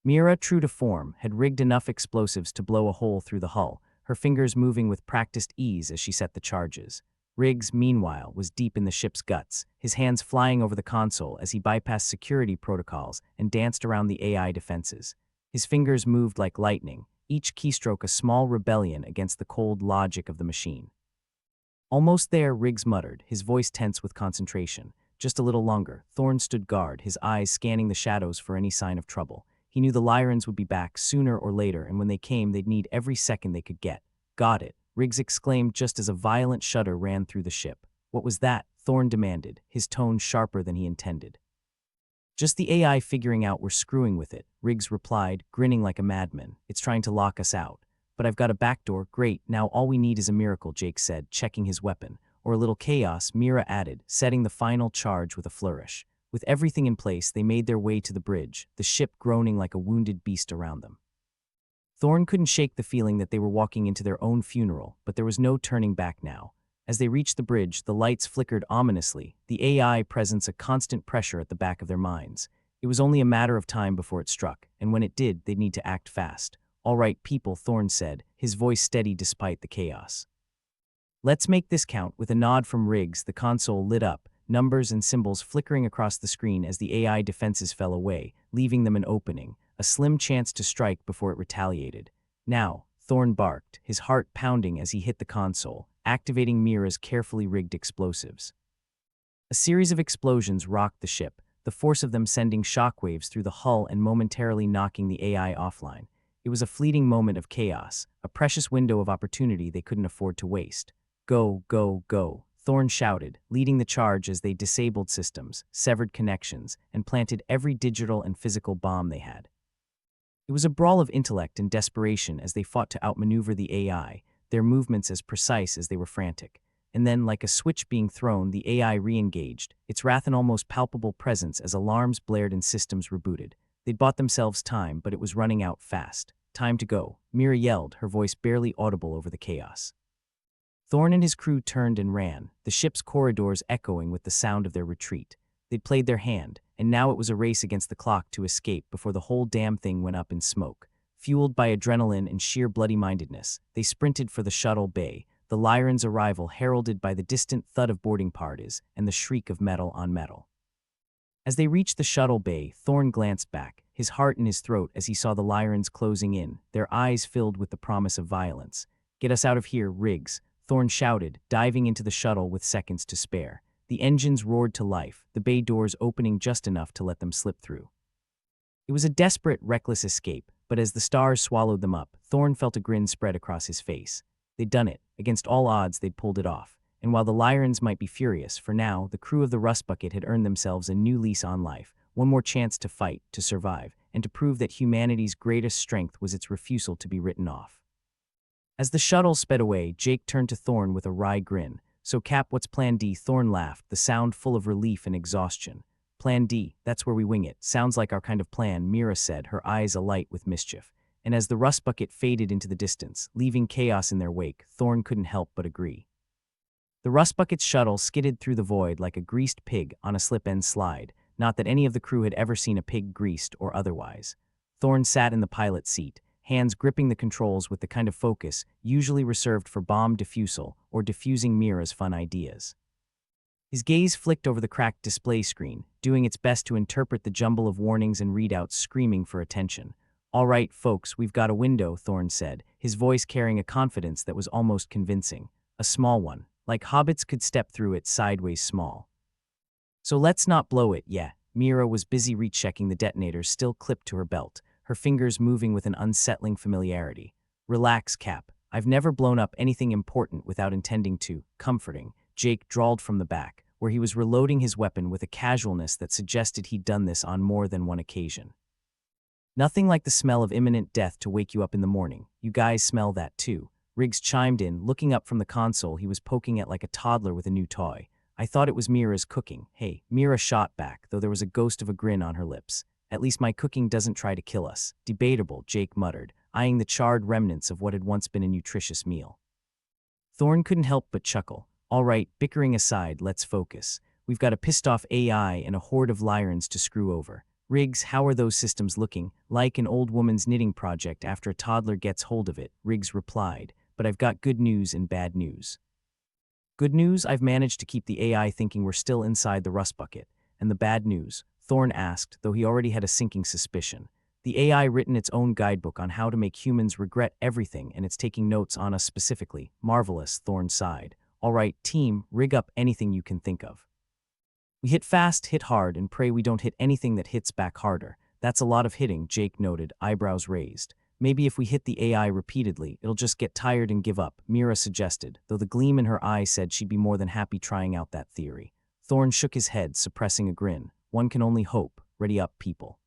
[SPEAKER 1] Mira, true to form, had rigged enough explosives to blow a hole through the hull, her fingers moving with practiced ease as she set the charges. Riggs, meanwhile, was deep in the ship's guts, his hands flying over the console as he bypassed security protocols and danced around the AI defenses. His fingers moved like lightning, each keystroke a small rebellion against the cold logic of the machine. Almost there, Riggs muttered, his voice tense with concentration. Just a little longer, Thorn stood guard, his eyes scanning the shadows for any sign of trouble. He knew the Lyrans would be back sooner or later, and when they came, they'd need every second they could get. Got it, Riggs exclaimed just as a violent shudder ran through the ship. What was that? Thorn demanded, his tone sharper than he intended. Just the AI figuring out we're screwing with it, Riggs replied, grinning like a madman. It's trying to lock us out. But I've got a backdoor. Great, now all we need is a miracle, Jake said, checking his weapon. Or a little chaos, Mira added, setting the final charge with a flourish. With everything in place, they made their way to the bridge, the ship groaning like a wounded beast around them. Thorn couldn't shake the feeling that they were walking into their own funeral, but there was no turning back now. As they reached the bridge, the lights flickered ominously, the AI presence a constant pressure at the back of their minds. It was only a matter of time before it struck, and when it did, they'd need to act fast. All right, people, Thorn said, his voice steady despite the chaos. Let's make this count. With a nod from Riggs, the console lit up, numbers and symbols flickering across the screen as the AI defenses fell away, leaving them an opening, a slim chance to strike before it retaliated. Now, Thorn barked, his heart pounding as he hit the console, activating Mira's carefully rigged explosives. A series of explosions rocked the ship, the force of them sending shockwaves through the hull and momentarily knocking the AI offline. It was a fleeting moment of chaos, a precious window of opportunity they couldn't afford to waste. Go, go, go, Thorn shouted, leading the charge as they disabled systems, severed connections, and planted every digital and physical bomb they had. It was a brawl of intellect and desperation as they fought to outmaneuver the AI, their movements as precise as they were frantic. And then, like a switch being thrown, the AI re-engaged, its wrath an almost palpable presence as alarms blared and systems rebooted. They'd bought themselves time, but it was running out fast. Time to go, Mira yelled, her voice barely audible over the chaos. Thorne and his crew turned and ran, the ship's corridors echoing with the sound of their retreat. They'd played their hand, and now it was a race against the clock to escape before the whole damn thing went up in smoke. Fueled by adrenaline and sheer bloody-mindedness, they sprinted for the shuttle bay, the Lyran's arrival heralded by the distant thud of boarding parties and the shriek of metal on metal. As they reached the shuttle bay, Thorne glanced back, his heart in his throat as he saw the Lyrans closing in, their eyes filled with the promise of violence. "Get us out of here, Riggs," Thorne shouted, diving into the shuttle with seconds to spare. The engines roared to life, the bay doors opening just enough to let them slip through. It was a desperate, reckless escape, but as the stars swallowed them up, Thorne felt a grin spread across his face. They'd done it. Against all odds, they'd pulled it off. And while the Lyrans might be furious, for now, the crew of the Rust Bucket had earned themselves a new lease on life, one more chance to fight, to survive, and to prove that humanity's greatest strength was its refusal to be written off. As the shuttle sped away, Jake turned to Thorne with a wry grin. "So Cap, what's Plan D?" Thorne laughed, the sound full of relief and exhaustion. "Plan D, that's where we wing it. Sounds like our kind of plan," Mira said, her eyes alight with mischief. And as the Rust Bucket faded into the distance, leaving chaos in their wake, Thorne couldn't help but agree. The Rust Bucket's shuttle skidded through the void like a greased pig on a slip-end slide, not that any of the crew had ever seen a pig greased or otherwise. Thorne sat in the pilot's seat, hands gripping the controls with the kind of focus usually reserved for bomb defusal or diffusing Mira's fun ideas. His gaze flicked over the cracked display screen, doing its best to interpret the jumble of warnings and readouts screaming for attention. "All right, folks, we've got a window," Thorne said, his voice carrying a confidence that was almost convincing. A small one, like hobbits could step through it, sideways small. "So let's not blow it, yeah." Mira was busy rechecking the detonators still clipped to her belt, her fingers moving with an unsettling familiarity. "Relax, Cap. I've never blown up anything important without intending to." Comforting, Jake drawled from the back, where he was reloading his weapon with a casualness that suggested he'd done this on more than one occasion. "Nothing like the smell of imminent death to wake you up in the morning. You guys smell that too." Riggs chimed in, looking up from the console he was poking at like a toddler with a new toy. "I thought it was Mira's cooking." "Hey," Mira shot back, though there was a ghost of a grin on her lips. "At least my cooking doesn't try to kill us." "Debatable," Jake muttered, eyeing the charred remnants of what had once been a nutritious meal. Thorne couldn't help but chuckle. "All right, bickering aside, let's focus. We've got a pissed-off AI and a horde of Lyrans to screw over. Riggs, how are those systems looking?" "Like an old woman's knitting project after a toddler gets hold of it," Riggs replied, "but I've got good news and bad news." "Good news, I've managed to keep the AI thinking we're still inside the Rust Bucket. And the bad news?" Thorne asked, though he already had a sinking suspicion. "The AI written its own guidebook on how to make humans regret everything, and it's taking notes on us specifically." "Marvelous," Thorne sighed. "All right, team, rig up anything you can think of. We hit fast, hit hard, and pray we don't hit anything that hits back harder." "That's a lot of hitting," Jake noted, eyebrows raised. "Maybe if we hit the AI repeatedly, it'll just get tired and give up," Mira suggested, though the gleam in her eye said she'd be more than happy trying out that theory. Thorne shook his head, suppressing a grin. "One can only hope. Ready up, people.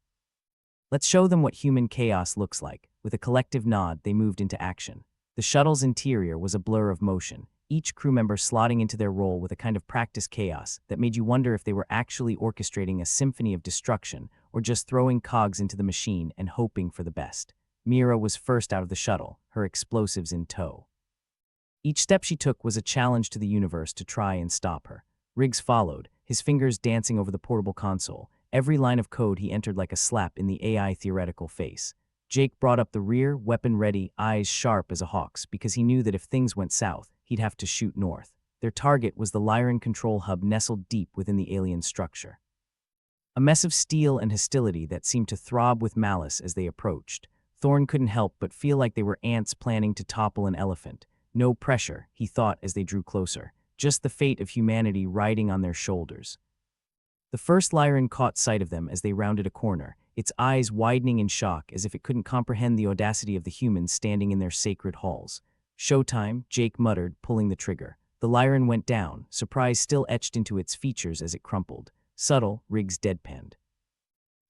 [SPEAKER 1] Let's show them what human chaos looks like." With a collective nod, they moved into action. The shuttle's interior was a blur of motion, each crew member slotting into their role with a kind of practice chaos that made you wonder if they were actually orchestrating a symphony of destruction or just throwing cogs into the machine and hoping for the best. Mira was first out of the shuttle, her explosives in tow. Each step she took was a challenge to the universe to try and stop her. Riggs followed, his fingers dancing over the portable console, every line of code he entered like a slap in the AI theoretical face. Jake brought up the rear, weapon ready, eyes sharp as a hawk's, because he knew that if things went south, he'd have to shoot north. Their target was the Lyran control hub nestled deep within the alien structure. A mess of steel and hostility that seemed to throb with malice as they approached. Thorne couldn't help but feel like they were ants planning to topple an elephant. No pressure, he thought as they drew closer. Just the fate of humanity riding on their shoulders. The first Lyran caught sight of them as they rounded a corner, its eyes widening in shock as if it couldn't comprehend the audacity of the humans standing in their sacred halls. "Showtime," Jake muttered, pulling the trigger. The Lyran went down, surprise still etched into its features as it crumpled. "Subtle," Riggs deadpanned.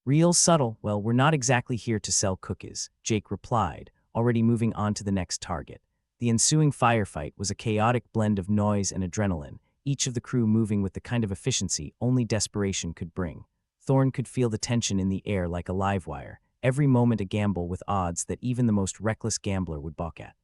[SPEAKER 1] "Real subtle? Well, we're not exactly here to sell cookies," Jake replied, already moving on to the next target. The ensuing firefight was a chaotic blend of noise and adrenaline, each of the crew moving with the kind of efficiency only desperation could bring. Thorne could feel the tension in the air like a live wire, every moment a gamble with odds that even the most reckless gambler would balk at.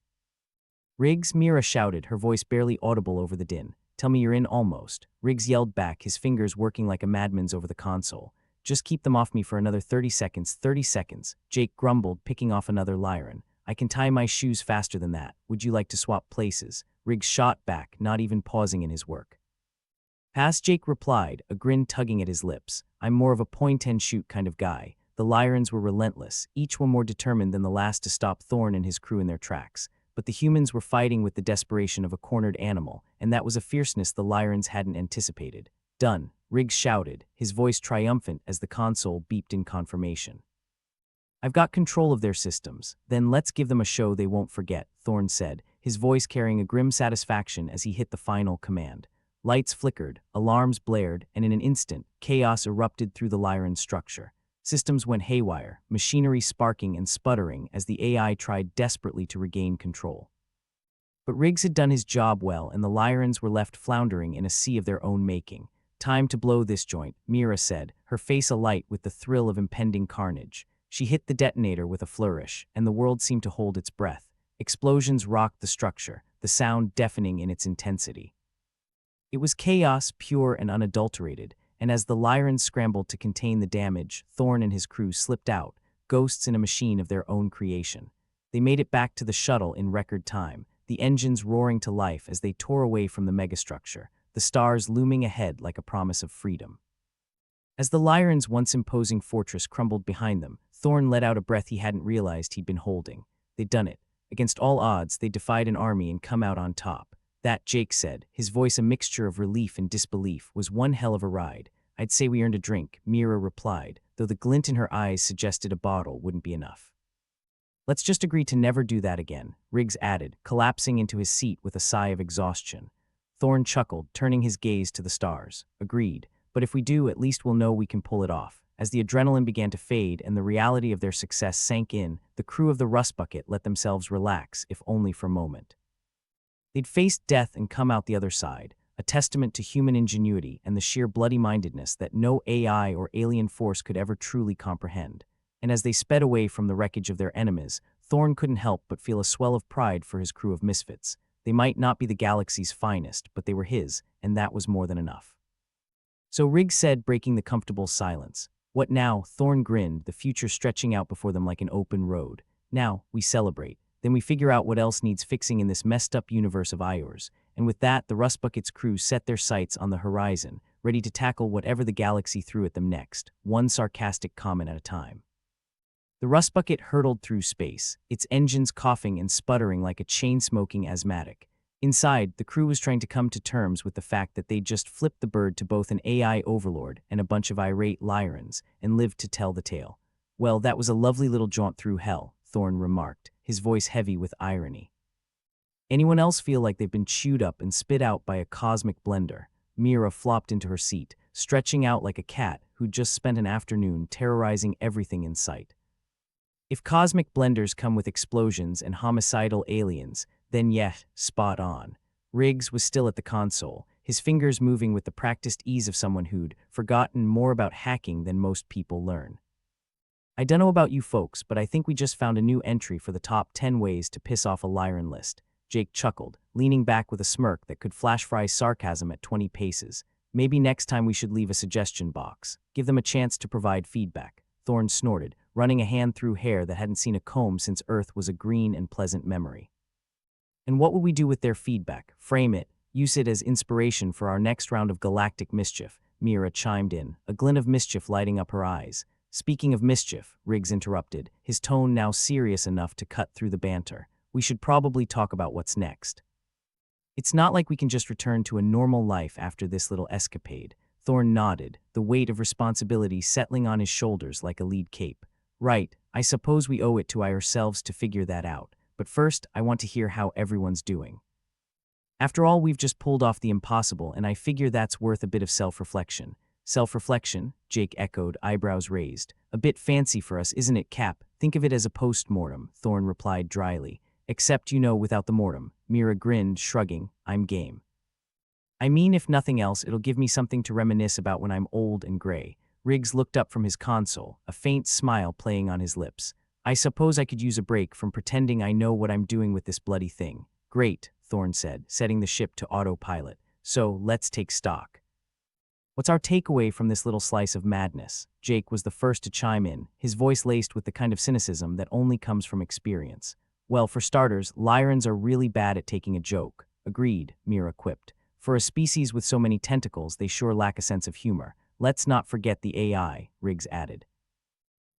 [SPEAKER 1] Riggs, Mira shouted, her voice barely audible over the din. Tell me you're in almost. Riggs yelled back, his fingers working like a madman's over the console. Just keep them off me for another 30 seconds, 30 seconds. Jake grumbled, picking off another Lyran. I can tie my shoes faster than that. Would you like to swap places? Riggs shot back, not even pausing in his work. Pass, Jake replied, a grin tugging at his lips. I'm more of a point-and-shoot kind of guy. The Lyrans were relentless, each one more determined than the last to stop Thorn and his crew in their tracks. But the humans were fighting with the desperation of a cornered animal, and that was a fierceness the Lyrans hadn't anticipated. Done, Riggs shouted, his voice triumphant as the console beeped in confirmation. I've got control of their systems. Then let's give them a show they won't forget, Thorn said, his voice carrying a grim satisfaction as he hit the final command. Lights flickered, alarms blared, and in an instant, chaos erupted through the Lyran structure. Systems went haywire, machinery sparking and sputtering as the AI tried desperately to regain control. But Riggs had done his job well, and the Lyrans were left floundering in a sea of their own making. Time to blow this joint, Mira said, her face alight with the thrill of impending carnage. She hit the detonator with a flourish, and the world seemed to hold its breath. Explosions rocked the structure, the sound deafening in its intensity. It was chaos, pure and unadulterated, and as the Lyrans scrambled to contain the damage, Thorn and his crew slipped out, ghosts in a machine of their own creation. They made it back to the shuttle in record time, the engines roaring to life as they tore away from the megastructure, the stars looming ahead like a promise of freedom. As the Lyrans' once imposing fortress crumbled behind them, Thorn let out a breath he hadn't realized he'd been holding. They'd done it. Against all odds, they defied an army and come out on top. That, Jake said, his voice a mixture of relief and disbelief, was one hell of a ride. I'd say we earned a drink, Mira replied, though the glint in her eyes suggested a bottle wouldn't be enough. Let's just agree to never do that again, Riggs added, collapsing into his seat with a sigh of exhaustion. Thorn chuckled, turning his gaze to the stars. Agreed, but if we do, at least we'll know we can pull it off. As the adrenaline began to fade and the reality of their success sank in, the crew of the Rust Bucket let themselves relax, if only for a moment. They'd faced death and come out the other side, a testament to human ingenuity and the sheer bloody-mindedness that no AI or alien force could ever truly comprehend. And as they sped away from the wreckage of their enemies, Thorn couldn't help but feel a swell of pride for his crew of misfits. They might not be the galaxy's finest, but they were his, and that was more than enough. So Riggs said, breaking the comfortable silence. What now? Thorn grinned, the future stretching out before them like an open road. Now, we celebrate. Then we figure out what else needs fixing in this messed-up universe of ours. And with that, the Rust Bucket's crew set their sights on the horizon, ready to tackle whatever the galaxy threw at them next, one sarcastic comment at a time. The Rust Bucket hurtled through space, its engines coughing and sputtering like a chain-smoking asthmatic. Inside, the crew was trying to come to terms with the fact that they'd just flipped the bird to both an AI overlord and a bunch of irate Lyrans, and lived to tell the tale. Well, that was a lovely little jaunt through hell, Thorn remarked, his voice heavy with irony. Anyone else feel like they've been chewed up and spit out by a cosmic blender? Mira flopped into her seat, stretching out like a cat who'd just spent an afternoon terrorizing everything in sight. If cosmic blenders come with explosions and homicidal aliens, then yeah, spot on. Riggs was still at the console, his fingers moving with the practiced ease of someone who'd forgotten more about hacking than most people learn. I don't know about you folks, but I think we just found a new entry for the top 10 ways to piss off a Lyran list. Jake chuckled, leaning back with a smirk that could flash fry sarcasm at 20 paces. Maybe next time we should leave a suggestion box. Give them a chance to provide feedback. Thorn snorted, running a hand through hair that hadn't seen a comb since Earth was a green and pleasant memory. And what would we do with their feedback? Frame it, use it as inspiration for our next round of galactic mischief, Mira chimed in, a glint of mischief lighting up her eyes. Speaking of mischief, Riggs interrupted, his tone now serious enough to cut through the banter. We should probably talk about what's next. It's not like we can just return to a normal life after this little escapade. Thorn nodded, the weight of responsibility settling on his shoulders like a lead cape. Right, I suppose we owe it to ourselves to figure that out, but first I want to hear how everyone's doing. After all, we've just pulled off the impossible, and I figure that's worth a bit of self-reflection. Self-reflection, Jake echoed, eyebrows raised. A bit fancy for us, isn't it, Cap? Think of it as a post-mortem, Thorn replied dryly. Except, without the mortem. Mira grinned, shrugging. I'm game. I mean, if nothing else, it'll give me something to reminisce about when I'm old and gray. Riggs looked up from his console, a faint smile playing on his lips. I suppose I could use a break from pretending I know what I'm doing with this bloody thing. Great, Thorn said, setting the ship to autopilot. So, let's take stock. What's our takeaway from this little slice of madness? Jake was the first to chime in, his voice laced with the kind of cynicism that only comes from experience. Well, for starters, Lyrans are really bad at taking a joke. Agreed, Mira quipped. For a species with so many tentacles, they sure lack a sense of humor. Let's not forget the AI, Riggs added.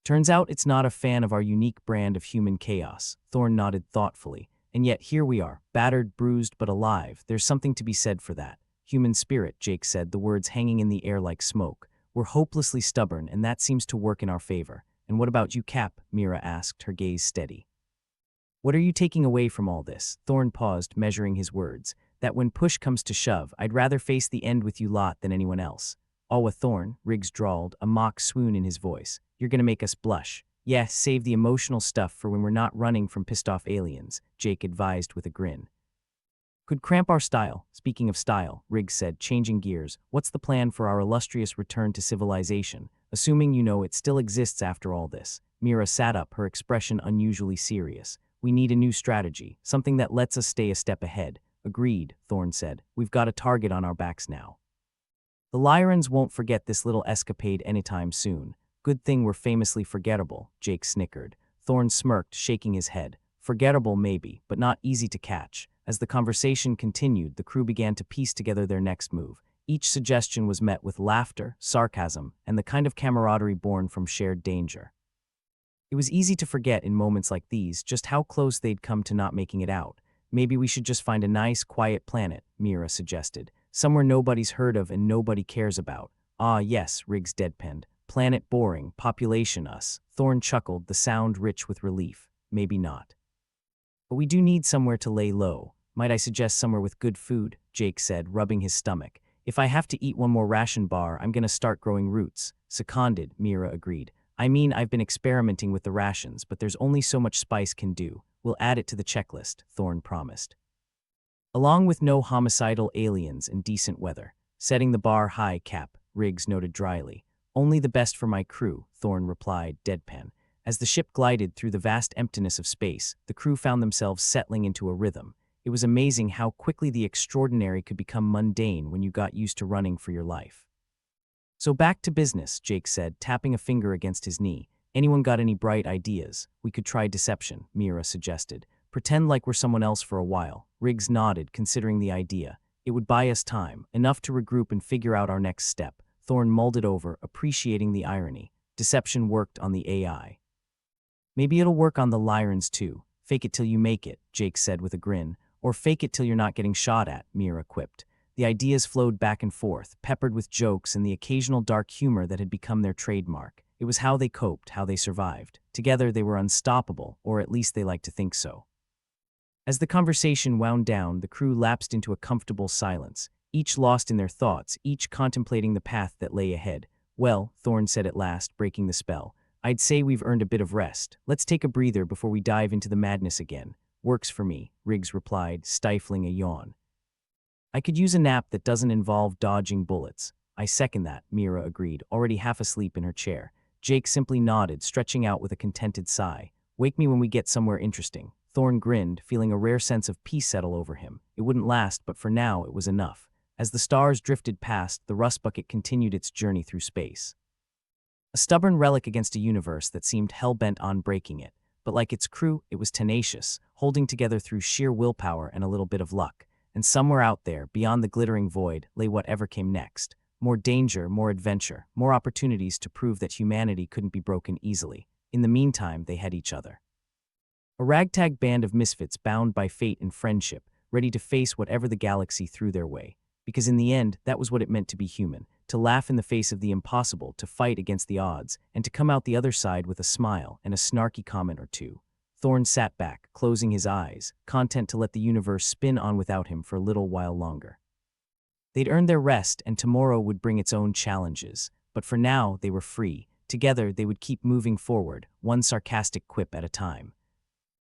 [SPEAKER 1] Turns out it's not a fan of our unique brand of human chaos, Thorn nodded thoughtfully. And yet here we are, battered, bruised, but alive. There's something to be said for that. Human spirit, Jake said, the words hanging in the air like smoke. We're hopelessly stubborn, and that seems to work in our favor. And what about you, Cap? Mira asked, her gaze steady. What are you taking away from all this? Thorn paused, measuring his words. That when push comes to shove, I'd rather face the end with you lot than anyone else. Awa Thorn, Riggs drawled, a mock swoon in his voice. You're gonna make us blush. Yeah, save the emotional stuff for when we're not running from pissed-off aliens, Jake advised with a grin. Could cramp our style. Speaking of style, Riggs said, changing gears, what's the plan for our illustrious return to civilization, assuming you know it still exists after all this? Mira sat up, her expression unusually serious. We need a new strategy, something that lets us stay a step ahead. Agreed, Thorn said. We've got a target on our backs now. The Lyrans won't forget this little escapade anytime soon. Good thing we're famously forgettable, Jake snickered. Thorn smirked, shaking his head. Forgettable maybe, but not easy to catch. As the conversation continued, the crew began to piece together their next move. Each suggestion was met with laughter, sarcasm, and the kind of camaraderie born from shared danger. It was easy to forget in moments like these just how close they'd come to not making it out. Maybe we should just find a nice, quiet planet, Mira suggested. Somewhere nobody's heard of and nobody cares about. Ah yes, Riggs deadpanned. Planet boring, population us. Thorn chuckled, the sound rich with relief. Maybe not. But we do need somewhere to lay low. Might I suggest somewhere with good food? Jake said, rubbing his stomach. If I have to eat one more ration bar, I'm gonna start growing roots. Seconded, Mira agreed. I mean, I've been experimenting with the rations, but there's only so much spice can do. We'll add it to the checklist, Thorn promised. Along with no homicidal aliens and decent weather. Setting the bar high, Cap, Riggs noted dryly. Only the best for my crew, Thorn replied, deadpan. As the ship glided through the vast emptiness of space, the crew found themselves settling into a rhythm. It was amazing how quickly the extraordinary could become mundane when you got used to running for your life. So back to business, Jake said, tapping a finger against his knee. Anyone got any bright ideas? We could try deception, Mira suggested. Pretend like we're someone else for a while. Riggs nodded, considering the idea. It would buy us time, enough to regroup and figure out our next step. Thorn mulled it over, appreciating the irony. Deception worked on the AI. Maybe it'll work on the Lyrans too. Fake it till you make it, Jake said with a grin. Or fake it till you're not getting shot at, Mira quipped. The ideas flowed back and forth, peppered with jokes and the occasional dark humor that had become their trademark. It was how they coped, how they survived. Together they were unstoppable, or at least they liked to think so. As the conversation wound down, the crew lapsed into a comfortable silence, each lost in their thoughts, each contemplating the path that lay ahead. Well, Thorn said at last, breaking the spell, I'd say we've earned a bit of rest. Let's take a breather before we dive into the madness again. Works for me, Riggs replied, stifling a yawn. I could use a nap that doesn't involve dodging bullets. I second that, Mira agreed, already half asleep in her chair. Jake simply nodded, stretching out with a contented sigh. Wake me when we get somewhere interesting. Thorn grinned, feeling a rare sense of peace settle over him. It wouldn't last, but for now it was enough. As the stars drifted past, the rust bucket continued its journey through space. A stubborn relic against a universe that seemed hell-bent on breaking it. But like its crew, it was tenacious, holding together through sheer willpower and a little bit of luck. And somewhere out there, beyond the glittering void, lay whatever came next. More danger, more adventure, more opportunities to prove that humanity couldn't be broken easily. In the meantime, they had each other. A ragtag band of misfits bound by fate and friendship, ready to face whatever the galaxy threw their way. Because in the end, that was what it meant to be human, to laugh in the face of the impossible, to fight against the odds, and to come out the other side with a smile and a snarky comment or two. Thorn sat back, closing his eyes, content to let the universe spin on without him for a little while longer. They'd earned their rest, and tomorrow would bring its own challenges. But for now, they were free. Together, they would keep moving forward, one sarcastic quip at a time.